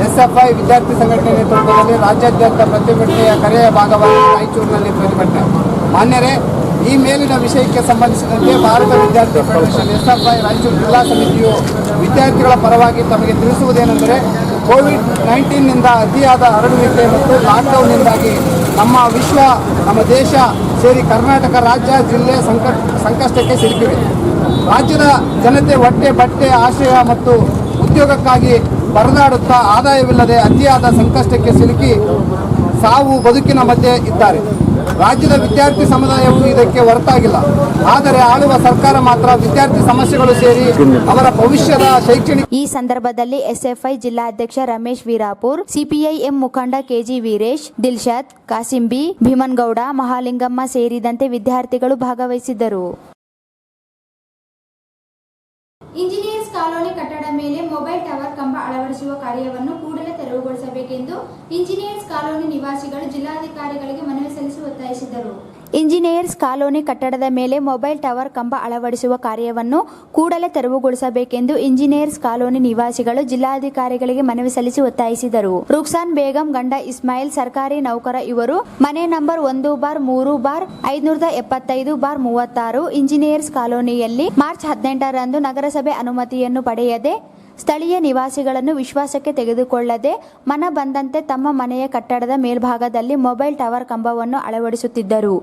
ಎಸ್ಎಫ್ಐ ವಿದ್ಯಾರ್ಥಿ ಸಂಘಟನೆ ನೇತೃತ್ವದಲ್ಲಿ ರಾಜ್ಯಾದ್ಯಂತ ಪ್ರತಿಭಟನೆಯ ಕರೆಯ ಭಾಗವಾಗಿ ರಾಯಚೂರಿನಲ್ಲಿ ಪ್ರತಿಭಟನೆ. ಮಾನ್ಯರೇ, ಈ ಮೇಲಿನ ವಿಷಯಕ್ಕೆ ಸಂಬಂಧಿಸಿದಂತೆ ಭಾರತ ವಿದ್ಯಾರ್ಥಿ ಫೆಡರೇಷನ್ ಎಸ್ಎಫ್ಐ ರಾಯಚೂರು ಜಿಲ್ಲಾ ಸಮಿತಿಯು ವಿದ್ಯಾರ್ಥಿಗಳ ಪರವಾಗಿ ತಮಗೆ ತಿಳಿಸುವುದೇನೆಂದರೆ, ಕೋವಿಡ್-19ನಿಂದ ಅತಿಯಾದ ಹರಡುವಿಕೆ ಮತ್ತು ಲಾಕ್ಡೌನ್ನಿಂದಾಗಿ ನಮ್ಮ ದೇಶ ಸೇರಿ ಕರ್ನಾಟಕ ರಾಜ್ಯ ಜಿಲ್ಲೆ ಸಂಕಷ್ಟಕ್ಕೆ ಸಿಲುಕಿವೆ. ರಾಜ್ಯದ ಜನತೆ ಹೊಟ್ಟೆ, ಬಟ್ಟೆ, ಆಶ್ರಯ ಮತ್ತು ಉದ್ಯೋಗಕ್ಕಾಗಿ ಪರದಾಡುತ್ತಾ ಆದಾಯವಿಲ್ಲದೆ ಅತಿಯಾದ ಸಂಕಷ್ಟಕ್ಕೆ ಸಿಲುಕಿ ಸಾವು ಬದುಕಿನ ಮಧ್ಯೆ ಇದ್ದಾರೆ. ರಾಜ್ಯದ ವಿದ್ಯಾರ್ಥಿ ಸಮುದಾಯವು ಇದಕ್ಕೆ ಹೊರತಾಗಿಲ್ಲ. ಆದರೆ ಆಳುವ ಸರ್ಕಾರ ಮಾತ್ರ ವಿದ್ಯಾರ್ಥಿ ಸಮಸ್ಯೆಗಳು ಸೇರಿ ಅವರ ಭವಿಷ್ಯದ ಶೈಕ್ಷಣಿಕ. ಈ ಸಂದರ್ಭದಲ್ಲಿ ಎಸ್ಎಫ್ಐ ಜಿಲ್ಲಾಧ್ಯಕ್ಷ ರಮೇಶ್ ವೀರಾಪುರ್, ಸಿಪಿಐಎಂ ಮುಖಂಡ ಕೆಜಿ ವೀರೇಶ್, ದಿಲ್ಶಾದ್, ಕಾಸಿಂಬಿ, ಭೀಮನ್ಗೌಡ, ಮಹಾಲಿಂಗಮ್ಮ ಸೇರಿದಂತೆ ವಿದ್ಯಾರ್ಥಿಗಳು ಭಾಗವಹಿಸಿದ್ದರು. ಇಂಜಿನಿಯರ್ಸ್ ಕಾಲೋನಿ ಕಟ್ಟಡ ಮೇಲೆ ಮೊಬೈಲ್ ಟವರ್ ಕಂಬ ಅಳವಡಿಸುವ ಕಾರ್ಯವನ್ನು ಕೂಡಲೇ ತೆರವುಗೊಳಿಸಬೇಕೆಂದು ಇಂಜಿನಿಯರ್ಸ್ ಕಾಲೋನಿ ನಿವಾಸಿಗಳು ಜಿಲ್ಲಾಧಿಕಾರಿಗಳಿಗೆ ಮನವಿ ಸಲ್ಲಿಸಿ ಒತ್ತಾಯಿಸಿದರು. ಇಂಜಿನಿಯರ್ಸ್ ಕಾಲೋನಿ ಕಟ್ಟಡದ ಮೇಲೆ ಮೊಬೈಲ್ ಟವರ್ ಕಂಬ ಅಳವಡಿಸುವ ಕಾರ್ಯವನ್ನು ಕೂಡಲೇ ತೆರವುಗೊಳಿಸಬೇಕೆಂದು ಇಂಜಿನಿಯರ್ಸ್ ಕಾಲೋನಿ ನಿವಾಸಿಗಳು ಜಿಲ್ಲಾಧಿಕಾರಿಗಳಿಗೆ ಮನವಿ ಸಲ್ಲಿಸಿ ಒತ್ತಾಯಿಸಿದರು. ರುಕ್ಸಾನ್ ಬೇಗಂ ಗಂಡ ಇಸ್ಮಾಯಿಲ್ ಸರ್ಕಾರಿ ನೌಕರ. ಇವರು ಮನೆ ನಂಬರ್ 1/3/575/36 ಇಂಜಿನಿಯರ್ಸ್ ಕಾಲೋನಿಯಲ್ಲಿ ಮಾರ್ಚ್ 18ರಂದು ನಗರಸಭೆ ಅನುಮತಿಯನ್ನು ಪಡೆಯದೆ ಸ್ಥಳೀಯ ನಿವಾಸಿಗಳನ್ನು ವಿಶ್ವಾಸಕ್ಕೆ ತೆಗೆದುಕೊಳ್ಳದೆ ಮನ ಬಂದಂತೆ ತಮ್ಮ ಮನೆಯ ಕಟ್ಟಡದ ಮೇಲ್ಭಾಗದಲ್ಲಿ ಮೊಬೈಲ್ ಟವರ್ ಕಂಬವನ್ನು ಅಳವಡಿಸುತ್ತಿದ್ದರು.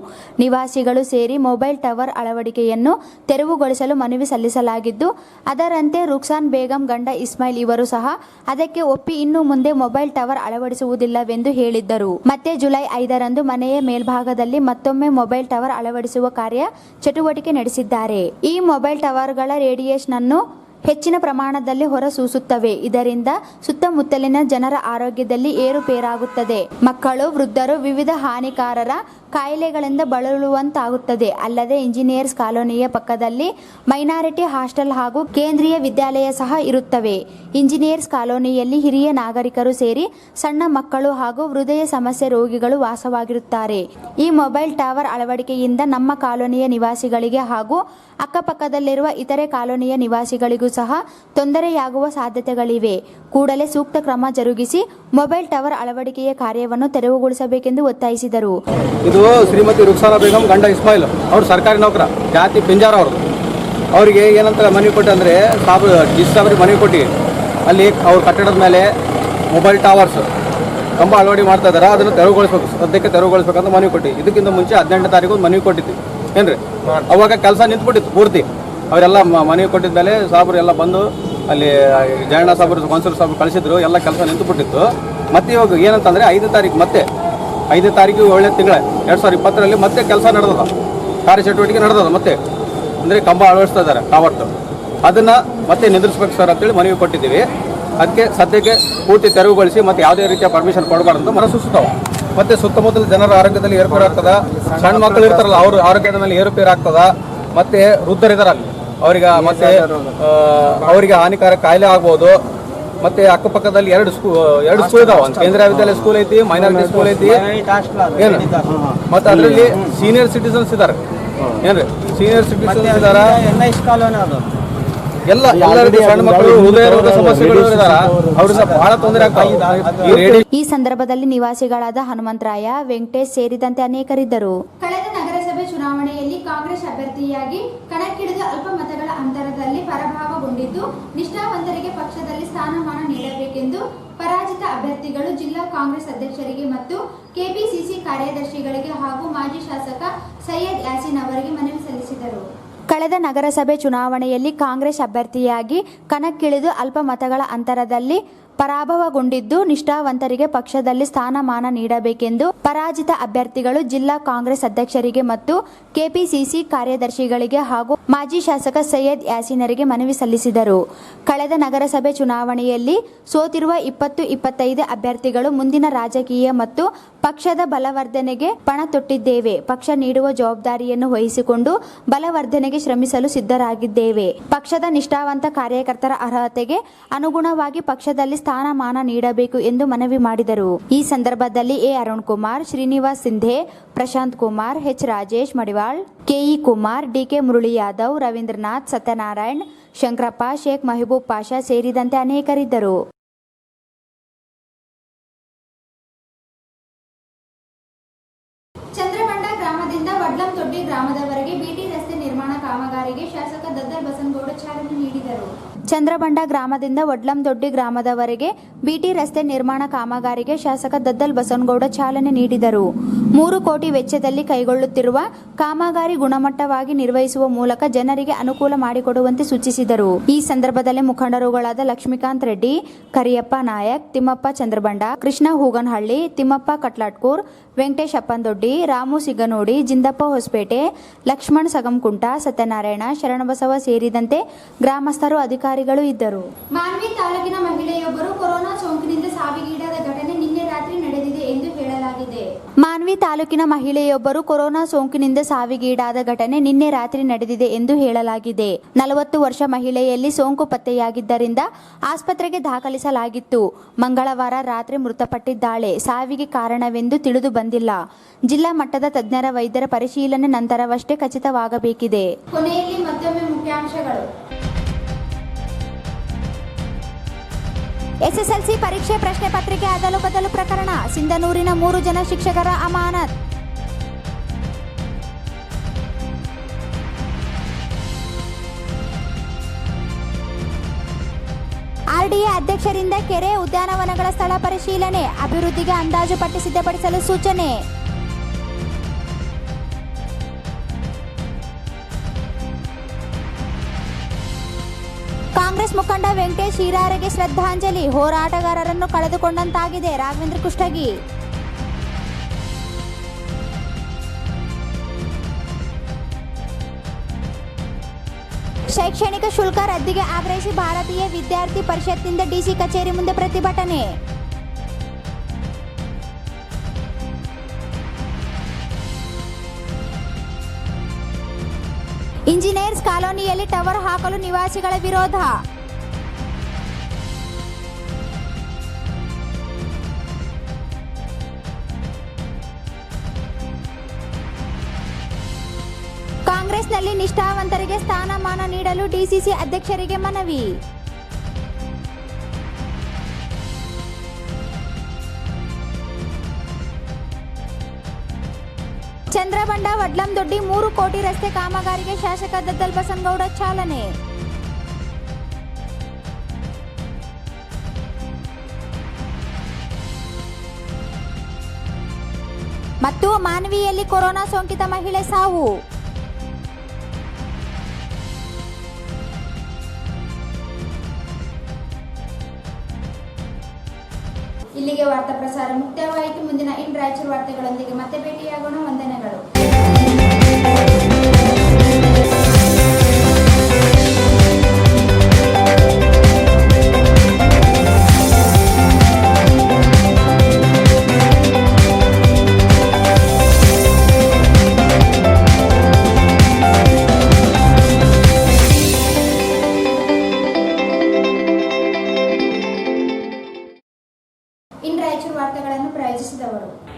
ನಿವಾಸಿಗಳು ಸೇರಿ ಮೊಬೈಲ್ ಟವರ್ ಅಳವಡಿಕೆಯನ್ನು ತೆರವುಗೊಳಿಸಲು ಮನವಿ ಸಲ್ಲಿಸಲಾಗಿದ್ದು, ಅದರಂತೆ ರುಕ್ಸಾನ್ ಬೇಗಂ ಗಂಡ ಇಸ್ಮಾಯಿಲ್ ಇವರು ಸಹ ಅದಕ್ಕೆ ಒಪ್ಪಿ ಇನ್ನು ಮುಂದೆ ಮೊಬೈಲ್ ಟವರ್ ಅಳವಡಿಸುವುದಿಲ್ಲವೆಂದು ಹೇಳಿದ್ದರು. ಮತ್ತೆ ಜುಲೈ 5ರಂದು ಮನೆಯ ಮೇಲ್ಭಾಗದಲ್ಲಿ ಮತ್ತೊಮ್ಮೆ ಮೊಬೈಲ್ ಟವರ್ ಅಳವಡಿಸುವ ಕಾರ್ಯ ಚಟುವಟಿಕೆ ನಡೆಸಿದ್ದಾರೆ. ಈ ಮೊಬೈಲ್ ಟವರ್ಗಳ ರೇಡಿಯೇಷನ್ ಅನ್ನು ಹೆಚ್ಚಿನ ಪ್ರಮಾಣದಲ್ಲಿ ಹೊರಸೂಸುತ್ತವೆ. ಇದರಿಂದ ಸುತ್ತಮುತ್ತಲಿನ ಜನರ ಆರೋಗ್ಯದಲ್ಲಿ ಏರುಪೇರಾಗುತ್ತದೆ. ಮಕ್ಕಳು, ವೃದ್ಧರು ವಿವಿಧ ಹಾನಿಕಾರರ ಕಾಯಿಲೆಗಳಿಂದ ಬಳಲುವಂತಾಗುತ್ತದೆ. ಅಲ್ಲದೆ ಇಂಜಿನಿಯರ್ಸ್ ಕಾಲೋನಿಯ ಪಕ್ಕದಲ್ಲಿ ಮೈನಾರಿಟಿ ಹಾಸ್ಟೆಲ್ ಹಾಗೂ ಕೇಂದ್ರೀಯ ವಿದ್ಯಾಲಯ ಸಹ ಇರುತ್ತವೆ. ಇಂಜಿನಿಯರ್ಸ್ ಕಾಲೋನಿಯಲ್ಲಿ ಹಿರಿಯ ನಾಗರಿಕರು ಸೇರಿ ಸಣ್ಣ ಮಕ್ಕಳು ಹಾಗೂ ಹೃದಯ ಸಮಸ್ಯೆ ರೋಗಿಗಳು ವಾಸವಾಗಿರುತ್ತಾರೆ. ಈ ಮೊಬೈಲ್ ಟವರ್ ಅಳವಡಿಕೆಯಿಂದ ನಮ್ಮ ಕಾಲೋನಿಯ ನಿವಾಸಿಗಳಿಗೆ ಹಾಗೂ ಅಕ್ಕಪಕ್ಕದಲ್ಲಿರುವ ಇತರೆ ಕಾಲೋನಿಯ ನಿವಾಸಿಗಳಿಗೂ ಸಹ ತೊಂದರೆಯಾಗುವ ಸಾಧ್ಯತೆಗಳಿವೆ. ಕೂಡಲೇ ಸೂಕ್ತ ಕ್ರಮ ಜರುಗಿಸಿ ಮೊಬೈಲ್ ಟವರ್ ಅಳವಡಿಕೆಯ ಕಾರ್ಯವನ್ನು ತೆರವುಗೊಳಿಸಬೇಕೆಂದು ಒತ್ತಾಯಿಸಿದರು. ಇದು ಶ್ರೀಮತಿ ರುಕ್ಸಾನಾ ಬೇಗಂ ಗಂಡ ಇಸ್ಮಾಯಿಲ್ ಅವರು ಸರ್ಕಾರಿ ನೌಕರ, ಜಾತಿ ಪಿಂಜಾರ ಅವ್ರದ್ದು. ಅವರಿಗೆ ಏನಂತ ಮನವಿ ಕೊಟ್ಟು ಅಂದರೆ ಅವ್ರಿಗೆ ಮನವಿ ಕೊಟ್ಟು ಅಲ್ಲಿ ಅವ್ರ ಕಟ್ಟಡದ ಮೇಲೆ ಮೊಬೈಲ್ ಟವರ್ಸ್ ಕಂಬ ಅಳವಡಿ ಮಾಡ್ತಾ ಇದ್ದಾರೆ, ಅದನ್ನು ತೆರವುಗೊಳಿಸ್ಬೇಕು, ಸದ್ಯಕ್ಕೆ ತೆರವುಗೊಳಿಸ್ಬೇಕಂತ ಮನವಿ ಕೊಟ್ಟು. ಇದಕ್ಕಿಂತ ಮುಂಚೆ 18ನೇ ತಾರೀಕು ಮನವಿ ಕೊಟ್ಟಿದ್ವಿ ಏನ್ರಿ. ಅವಾಗ ಕೆಲಸ ನಿಂತ್ಬಿಟ್ಟಿತ್ತು ಪೂರ್ತಿ. ಅವರೆಲ್ಲ ಮನವಿ ಕೊಟ್ಟಿದ ಮೇಲೆ ಸಾಬ್ರು ಎಲ್ಲ ಬಂದು ಅಲ್ಲಿ ಜಯಣ್ಣ ಸಾಬ್ರು ಕೌನ್ಸಿಲರ್ ಸಾಬ್ರು ಕಳಿಸಿದ್ರು, ಎಲ್ಲ ಕೆಲಸ ನಿಂತುಬಿಟ್ಟಿತ್ತು. ಮತ್ತೆ ಇವಾಗ ಏನಂತಂದರೆ 5ನೇ ತಾರೀಕು ಮತ್ತೆ 5ನೇ ತಾರೀಕು 7ನೇ ತಿಂಗಳ 2020ರಲ್ಲಿ ಮತ್ತೆ ಕೆಲಸ ನಡೆದದ, ಕಾರ್ಯಚಟುವಟಿಕೆ ನಡೆದದ. ಮತ್ತೆ ಅಂದರೆ ಕಂಬ ಅಳವಡಿಸ್ತಾ ಇದ್ದಾರೆ ಟವರ್ದು, ಅದನ್ನು ಮತ್ತೆ ನಿಂದಿರಿಸ್ಬೇಕು ಸರ್ ಅಂತೇಳಿ ಮನವಿ ಕೊಟ್ಟಿದ್ದೀವಿ. ಅದಕ್ಕೆ ಸದ್ಯಕ್ಕೆ ಪೂರ್ತಿ ತೆರವುಗೊಳಿಸಿ ಮತ್ತು ಯಾವುದೇ ರೀತಿಯ ಪರ್ಮಿಷನ್ ಕೊಡಬಾರ್ದು ಅಂತ ಮನಸ್ಸುತ್ತವೆ. ಮತ್ತು ಸುತ್ತಮುತ್ತಲ ಜನರ ಆರೋಗ್ಯದಲ್ಲಿ ಏರುಪೇರಾಗ್ತದೆ. ಸಣ್ಣ ಮಕ್ಕಳು ಇರ್ತಾರಲ್ಲ ಅವ್ರ ಆರೋಗ್ಯದ ಮೇಲೆ ಏರುಪೇರಾಗ್ತದೆ. ಮತ್ತು ವೃದ್ಧರಿದಾರಲ್ಲ ಅವರಿಗೆ ಮತ್ತೆ ಅವರಿಗೆ ಹಾನಿಕಾರಕ ಕಾಯಿಲೆ ಆಗ್ಬೋದು. ಮತ್ತೆ ಅಕ್ಕಪಕ್ಕದಲ್ಲಿ ಎರಡು ಸ್ಕೂಲ್ ಇದಾವೆ. ಒಂದು ಕೇಂದ್ರೀಯ ವಿದ್ಯಾಲಯ ಸ್ಕೂಲ್ ಐತಿ, ಮೈನಾರಿಟಿ ಸ್ಕೂಲ್ ಐತಿ ಏನು. ಮತ್ತು ಅದರಲ್ಲಿ ಸೀನಿಯರ್ ಸಿಟಿಸನ್ಸ್ ಇದ್ದಾರೆ ಏನ್ರಿ, ಸೀನಿಯರ್ ಸಿಟಿಸನ್ಸ್ ಇದ್ದಾರೆ. ಎಲ್ಲ ಸಣ್ಣ ಮಕ್ಕಳು ಹೃದಯ ರೋಗ ಸಮಸ್ಯೆಗಳು ಇದ್ದಾರೆ, ಅವ್ರಿಂದ ಬಹಳ ತೊಂದರೆ ಆಗ್ತದೆ. ಈ ಸಂದರ್ಭದಲ್ಲಿ ನಿವಾಸಿಗಳಾದ ಹನುಮಂತರಾಯ, ವೆಂಕಟೇಶ್ ಸೇರಿದಂತೆ ಅನೇಕರಿದ್ದರು. ಕಳೆದ ನಗರಸಭೆ ಚುನಾವಣೆಯಲ್ಲಿ ಕಾಂಗ್ರೆಸ್ ಅಭ್ಯರ್ಥಿಯಾಗಿ ಕಣಕ್ಕಿಳಿದು ಅಲ್ಪ ಮತಗಳ ಅಂತರದಲ್ಲಿ ಪರಾಭವಗೊಂಡಿದ್ದು, ನಿಷ್ಠಾವಂತರಿಗೆ ಪಕ್ಷದಲ್ಲಿ ಸ್ಥಾನಮಾನ ನೀಡಬೇಕೆಂದು ಪರಾಜಿತ ಅಭ್ಯರ್ಥಿಗಳು ಜಿಲ್ಲಾ ಕಾಂಗ್ರೆಸ್ ಅಧ್ಯಕ್ಷರಿಗೆ ಮತ್ತು ಕೆಪಿಸಿಸಿ ಕಾರ್ಯದರ್ಶಿಗಳಿಗೆ ಹಾಗೂ ಮಾಜಿ ಶಾಸಕ ಸೈಯದ್ ಯಾಸೀನ್ ಅವರಿಗೆ ಮನವಿ ಸಲ್ಲಿಸಿದರು. ಕಳೆದ ನಗರಸಭೆ ಚುನಾವಣೆಯಲ್ಲಿ ಕಾಂಗ್ರೆಸ್ ಅಭ್ಯರ್ಥಿಯಾಗಿ ಕಣಕ್ಕಿಳಿದು ಅಲ್ಪ ಮತಗಳ ಅಂತರದಲ್ಲಿ ಪರಾಭವಗೊಂಡಿದ್ದು, ನಿಷ್ಠಾವಂತರಿಗೆ ಪಕ್ಷದಲ್ಲಿ ಸ್ಥಾನಮಾನ ನೀಡಬೇಕೆಂದು ಪರಾಜಿತ ಅಭ್ಯರ್ಥಿಗಳು ಜಿಲ್ಲಾ ಕಾಂಗ್ರೆಸ್ ಅಧ್ಯಕ್ಷರಿಗೆ ಮತ್ತು ಕೆಪಿಸಿಸಿ ಕಾರ್ಯದರ್ಶಿಗಳಿಗೆ ಹಾಗೂ ಮಾಜಿ ಶಾಸಕ ಸೈಯದ್ ಯಾಸೀನರಿಗೆ ಮನವಿ ಸಲ್ಲಿಸಿದರು. ಕಳೆದ ನಗರಸಭೆ ಚುನಾವಣೆಯಲ್ಲಿ ಸೋತಿರುವ 20-25 ಅಭ್ಯರ್ಥಿಗಳು ಮುಂದಿನ ರಾಜಕೀಯ ಮತ್ತು ಪಕ್ಷದ ಬಲವರ್ಧನೆಗೆ ಪಣ ತೊಟ್ಟಿದ್ದೇವೆ. ಪಕ್ಷ ನೀಡುವ ಜವಾಬ್ದಾರಿಯನ್ನು ವಹಿಸಿಕೊಂಡು ಬಲವರ್ಧನೆಗೆ ಶ್ರಮಿಸಲು ಸಿದ್ಧರಾಗಿದ್ದೇವೆ. ಪಕ್ಷದ ನಿಷ್ಠಾವಂತ ಕಾರ್ಯಕರ್ತರ ಅರ್ಹತೆಗೆ ಅನುಗುಣವಾಗಿ ಪಕ್ಷದಲ್ಲಿ ಸ್ಥಾನಮಾನ ನೀಡಬೇಕು ಎಂದು ಮನವಿ ಮಾಡಿದರು. ಈ ಸಂದರ್ಭದಲ್ಲಿ A Arun Kumar, Srinivas Sindhe, Prashant Kumar, H Rajesh Madiwal, K E Kumar, D K Murali Yadav, Ravindranath, Satyanarayan, Shankarappa, Sheikh Mehboob Pasha ಸೇರಿದಂತೆ ಅನೇಕರಿದ್ದರು. ಚಂದ್ರಬಂಡ ಗ್ರಾಮದಿಂದ ವಡ್ಲಂದೊಡ್ಡಿ ಗ್ರಾಮದವರೆಗೆ ಬಿಟಿ ರಸ್ತೆ ನಿರ್ಮಾಣ ಕಾಮಗಾರಿಗೆ ಶಾಸಕ ದದ್ದಲ್ ಬಸನಗೌಡ ಚಾಲನೆ ನೀಡಿದರು. ಚಂದ್ರಬಂಡ ಗ್ರಾಮದಿಂದ ವಡ್ಲಂದೊಡ್ಡಿ ಗ್ರಾಮದವರೆಗೆ ಬಿಟಿ ರಸ್ತೆ ನಿರ್ಮಾಣ ಕಾಮಗಾರಿಗೆ ಶಾಸಕ ದದ್ದಲ್ ಬಸನಗೌಡ ಚಾಲನೆ ನೀಡಿದರು. 3 ಕೋಟಿ ವೆಚ್ಚದಲ್ಲಿ ಕೈಗೊಳ್ಳುತ್ತಿರುವ ಕಾಮಗಾರಿ ಗುಣಮಟ್ಟವಾಗಿ ನಿರ್ವಹಿಸುವ ಮೂಲಕ ಜನರಿಗೆ ಅನುಕೂಲ ಮಾಡಿಕೊಡುವಂತೆ ಸೂಚಿಸಿದರು. ಈ ಸಂದರ್ಭದಲ್ಲಿ ಮುಖಂಡರುಗಳಾದ ಲಕ್ಷ್ಮೀಕಾಂತ್ ರೆಡ್ಡಿ, ಕರಿಯಪ್ಪ ನಾಯಕ್, ತಿಮ್ಮಪ್ಪ ಚಂದ್ರಬಂಡ, ಕೃಷ್ಣ ಹೂಗನಹಳ್ಳಿ, ತಿಮ್ಮಪ್ಪ ಕಟ್ಲಾಟ್ಕೂರ್, ವೆಂಕಟೇಶ್ ಅಪ್ಪಂದೊಡ್ಡಿ, ರಾಮು ಸಿಗನೋಡಿ, ಜಿಂದಪ್ಪ ಹೊಸಪೇಟೆ, ಲಕ್ಷ್ಮಣ್ ಸಗಂಕುಂಟ, ಸತ್ಯನಾರಾಯಣ, ಶರಣಬಸವ ಸೇರಿದಂತೆ ಗ್ರಾಮಸ್ಥರು, ಅಧಿಕಾರಿಗಳು ಇದ್ದರು. ಮಾನ್ವಿ ತಾಲೂಕಿನ ಮಹಿಳೆಯೊಬ್ಬರು ಕೊರೋನಾ ಸೋಂಕಿನಿಂದ ಸಾವಿಗೀಡಾದ ಘಟನೆ ನಿನ್ನೆ ರಾತ್ರಿ ನಡೆದಿದೆ ಎಂದು ಹೇಳಲಾಗಿದೆ. ಮಾನ್ವಿ ತಾಲೂಕಿನ ಮಹಿಳೆಯೊಬ್ಬರು ಕೊರೋನಾ ಸೋಂಕಿನಿಂದ ಸಾವಿಗೀಡಾದ ಘಟನೆ ನಿನ್ನೆ ರಾತ್ರಿ ನಡೆದಿದೆ ಎಂದು ಹೇಳಲಾಗಿದೆ. 40 ವರ್ಷ ಮಹಿಳೆಯಲ್ಲಿ ಸೋಂಕು ಪತ್ತೆಯಾಗಿದ್ದರಿಂದ ಆಸ್ಪತ್ರೆಗೆ ದಾಖಲಿಸಲಾಗಿತ್ತು. ಮಂಗಳವಾರ ರಾತ್ರಿ ಮೃತಪಟ್ಟಿದ್ದಾಳೆ. ಸಾವಿಗೆ ಕಾರಣವೆಂದು ತಿಳಿದು ಬಂದಿಲ್ಲ. ಜಿಲ್ಲಾ ಮಟ್ಟದ ತಜ್ಞರ ವೈದ್ಯರ ಪರಿಶೀಲನೆ ನಂತರವಷ್ಟೇ ಖಚಿತವಾಗಬೇಕಿದೆ. ಕೊನೆಯಲ್ಲಿ ಮತ್ತೊಮ್ಮೆ ಮುಖ್ಯಾಂಶಗಳು. ಎಸ್ಎಸ್ಎಲ್ಸಿ ಪರೀಕ್ಷೆ ಪ್ರಶ್ನೆ ಪತ್ರಿಕೆ ಅದಲು ಬದಲು ಪ್ರಕರಣ, ಸಿಂಧನೂರಿನ 3 ಜನ ಶಿಕ್ಷಕರ ಅಮಾನತ್. ಕೆಆರ್ಡಿಎ ಅಧ್ಯಕ್ಷರಿಂದ ಕೆರೆ ಉದ್ಯಾನವನಗಳ ಸ್ಥಳ ಪರಿಶೀಲನೆ, ಅಭಿವೃದ್ಧಿಗೆ ಅಂದಾಜು ಪಟ್ಟಿ ಸಿದ್ಧಪಡಿಸಲು ಸೂಚನೆ. ಕಾಂಗ್ರೆಸ್ ಮುಖಂಡ ವೆಂಕಟೇಶ್ ಹೀರಾರೆಗೆ ಶ್ರದ್ಧಾಂಜಲಿ, ಹೋರಾಟಗಾರರನ್ನು ಕಳೆದುಕೊಂಡಂತಾಗಿದೆ. ರಾಘವೇಂದ್ರ ಕುಷ್ಟಗಿ. ಶೈಕ್ಷಣಿಕ ಶುಲ್ಕ ರದ್ದಿಗೆ ಆಗ್ರಹಿಸಿ ಭಾರತೀಯ ವಿದ್ಯಾರ್ಥಿ ಪರಿಷತ್ನಿಂದ ಡಿಸಿ ಕಚೇರಿ ಮುಂದೆ ಪ್ರತಿಭಟನೆ. ಇಂಜಿನಿಯರ್ಸ್ ಕಾಲೋನಿಯಲ್ಲಿ ಟವರ್ ಹಾಕಲು ನಿವಾಸಿಗಳ ವಿರೋಧ. ಕಾಂಗ್ರೆಸ್ನಲ್ಲಿ ನಿಷ್ಠಾವಂತರಿಗೆ ಸ್ಥಾನಮಾನ ನೀಡಲು ಡಿಸಿಸಿ ಅಧ್ಯಕ್ಷರಿಗೆ ಮನವಿ. ಚಂದ್ರಬಂಡ ವಡ್ಲಂದೊಡ್ಡಿ 3 ಕೋಟಿ ರಸ್ತೆ ಕಾಮಗಾರಿಗೆ ಶಾಸಕ ದದ್ದಲ್ ಬಸನಗೌಡ ಚಾಲನೆ. ಮತ್ತು ಮಾನ್ವಿಯಲ್ಲಿ ಕೊರೋನಾ ಸೋಂಕಿತ ಮಹಿಳೆ ಸಾವು. ಇಲ್ಲಿಗೆ ವಾರ್ತಾ ಪ್ರಸಾರ ಮುಕ್ತಾಯವಾಯಿತು. ಮುಂದಿನ ಇನ್ ರಾಯಚೂರು ವಾರ್ತೆಗಳೊಂದಿಗೆ ಮತ್ತೆ ಭೇಟಿಯಾಗೋಣ. ವಂದನೆಗಳು.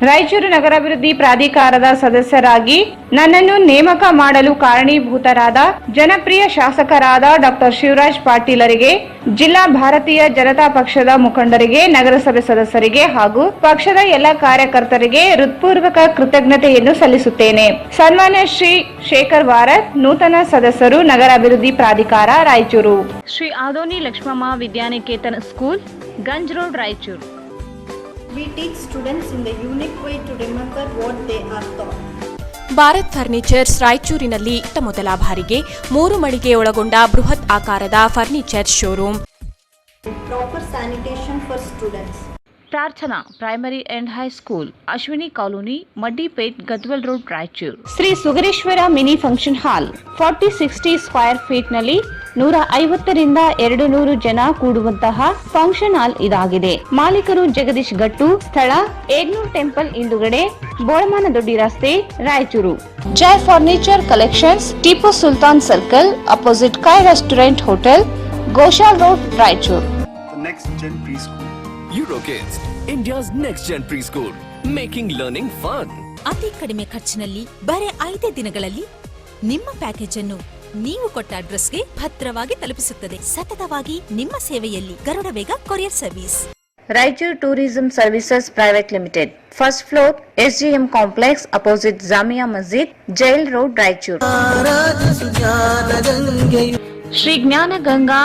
ರಾಯಚೂರು ನಗರಾಭಿವೃದ್ಧಿ ಪ್ರಾಧಿಕಾರದ ಸದಸ್ಯರಾಗಿ ನನ್ನನ್ನು ನೇಮಕ ಮಾಡಲು ಕಾರಣೀಭೂತರಾದ ಜನಪ್ರಿಯ ಶಾಸಕರಾದ ಡಾಕ್ಟರ್ ಶಿವರಾಜ್ ಪಾಟೀಲರಿಗೆ, ಜಿಲ್ಲಾ ಭಾರತೀಯ ಜನತಾ ಪಕ್ಷದ ಮುಖಂಡರಿಗೆ, ನಗರಸಭೆ ಸದಸ್ಯರಿಗೆ ಹಾಗೂ ಪಕ್ಷದ ಎಲ್ಲ ಕಾರ್ಯಕರ್ತರಿಗೆ ಹೃತ್ಪೂರ್ವಕ ಕೃತಜ್ಞತೆಯನ್ನು ಸಲ್ಲಿಸುತ್ತೇನೆ. ಸನ್ಮಾನ್ಯ ಶ್ರೀ ಶೇಖರ್ ವಾರತ್, ನೂತನ ಸದಸ್ಯರು, ನಗರಾಭಿವೃದ್ಧಿ ಪ್ರಾಧಿಕಾರ, Raichur. Shri Adoni Lakshmamma Vidyaniketan school, Ganj road, Raichur. We teach students in the unique way to remember what they are taught. Bharat furnitures ರಾಯಚೂರಿನಲ್ಲಿ ಮೊದಲ ಬಾರಿಗೆ 3 ಮಳಿಗೆ ಒಳಗೊಂಡ ಬೃಹತ್ ಆಕಾರದ furniture showroom. Proper sanitation for students. Prarthana primary and high school, Ashwini colony, Maddipet, Gadwal road, Raichur. Shri Sugareshwara mini function hall 40-60 square feet ನಲ್ಲಿ 150 ರಿಂದ 200 ಜನ ಕೂಡುವಂತಹ ಫಂಕ್ಷನ್ ಹಾಲ್ ಇದಾಗಿದೆ. ಮಾಲೀಕರು ಜಗದೀಶ್ ಗಟ್ಟು, ಸ್ಥಳ ಏಗ್ನೂರ್ ಟೆಂಪಲ್ ಹಿಂದುಗಡೆ, ಬೋಳಮಾನದೊಡ್ಡಿ ರಸ್ತೆ, Raichur. Jai furniture collections, Tipu Sultan circle, opposite ಕಾಯ್ restaurant hotel, Goshal road, Raichur. Next Gen Preschool. Eurokids, India's next gen preschool, making learning fun. ಅತಿ ಕಡಿಮೆ ಖರ್ಚಿನಲ್ಲಿ ಬರೀ 5 ದಿನಗಳಲ್ಲಿ ನಿಮ್ಮ ಪ್ಯಾಕೇಜ್ ಅನ್ನು ನೀವು ಕೊಟ್ಟ ಅಡ್ರೆಸ್ಗೆ ಭದ್ರವಾಗಿ ತಲುಪಿಸುತ್ತದೆ. ಸತತವಾಗಿ ನಿಮ್ಮ ಸೇವೆಯಲ್ಲಿ Garuda Vega courier service. Raichur tourism services private limited, first floor, SGM complex, opposite Jamia Masjid, jail road, Raichur. Shri Jnana Ganga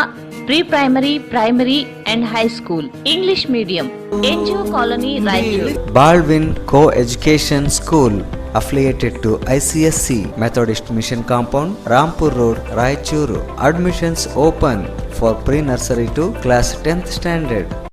pre primary, primary and high school, English medium, NGO colony, Raichur. Baldwin Co-Education School affiliated to ICSC Methodist Mission Compound, Rampur Road, Raichuru. Admissions open for pre-nursery to class 10th standard.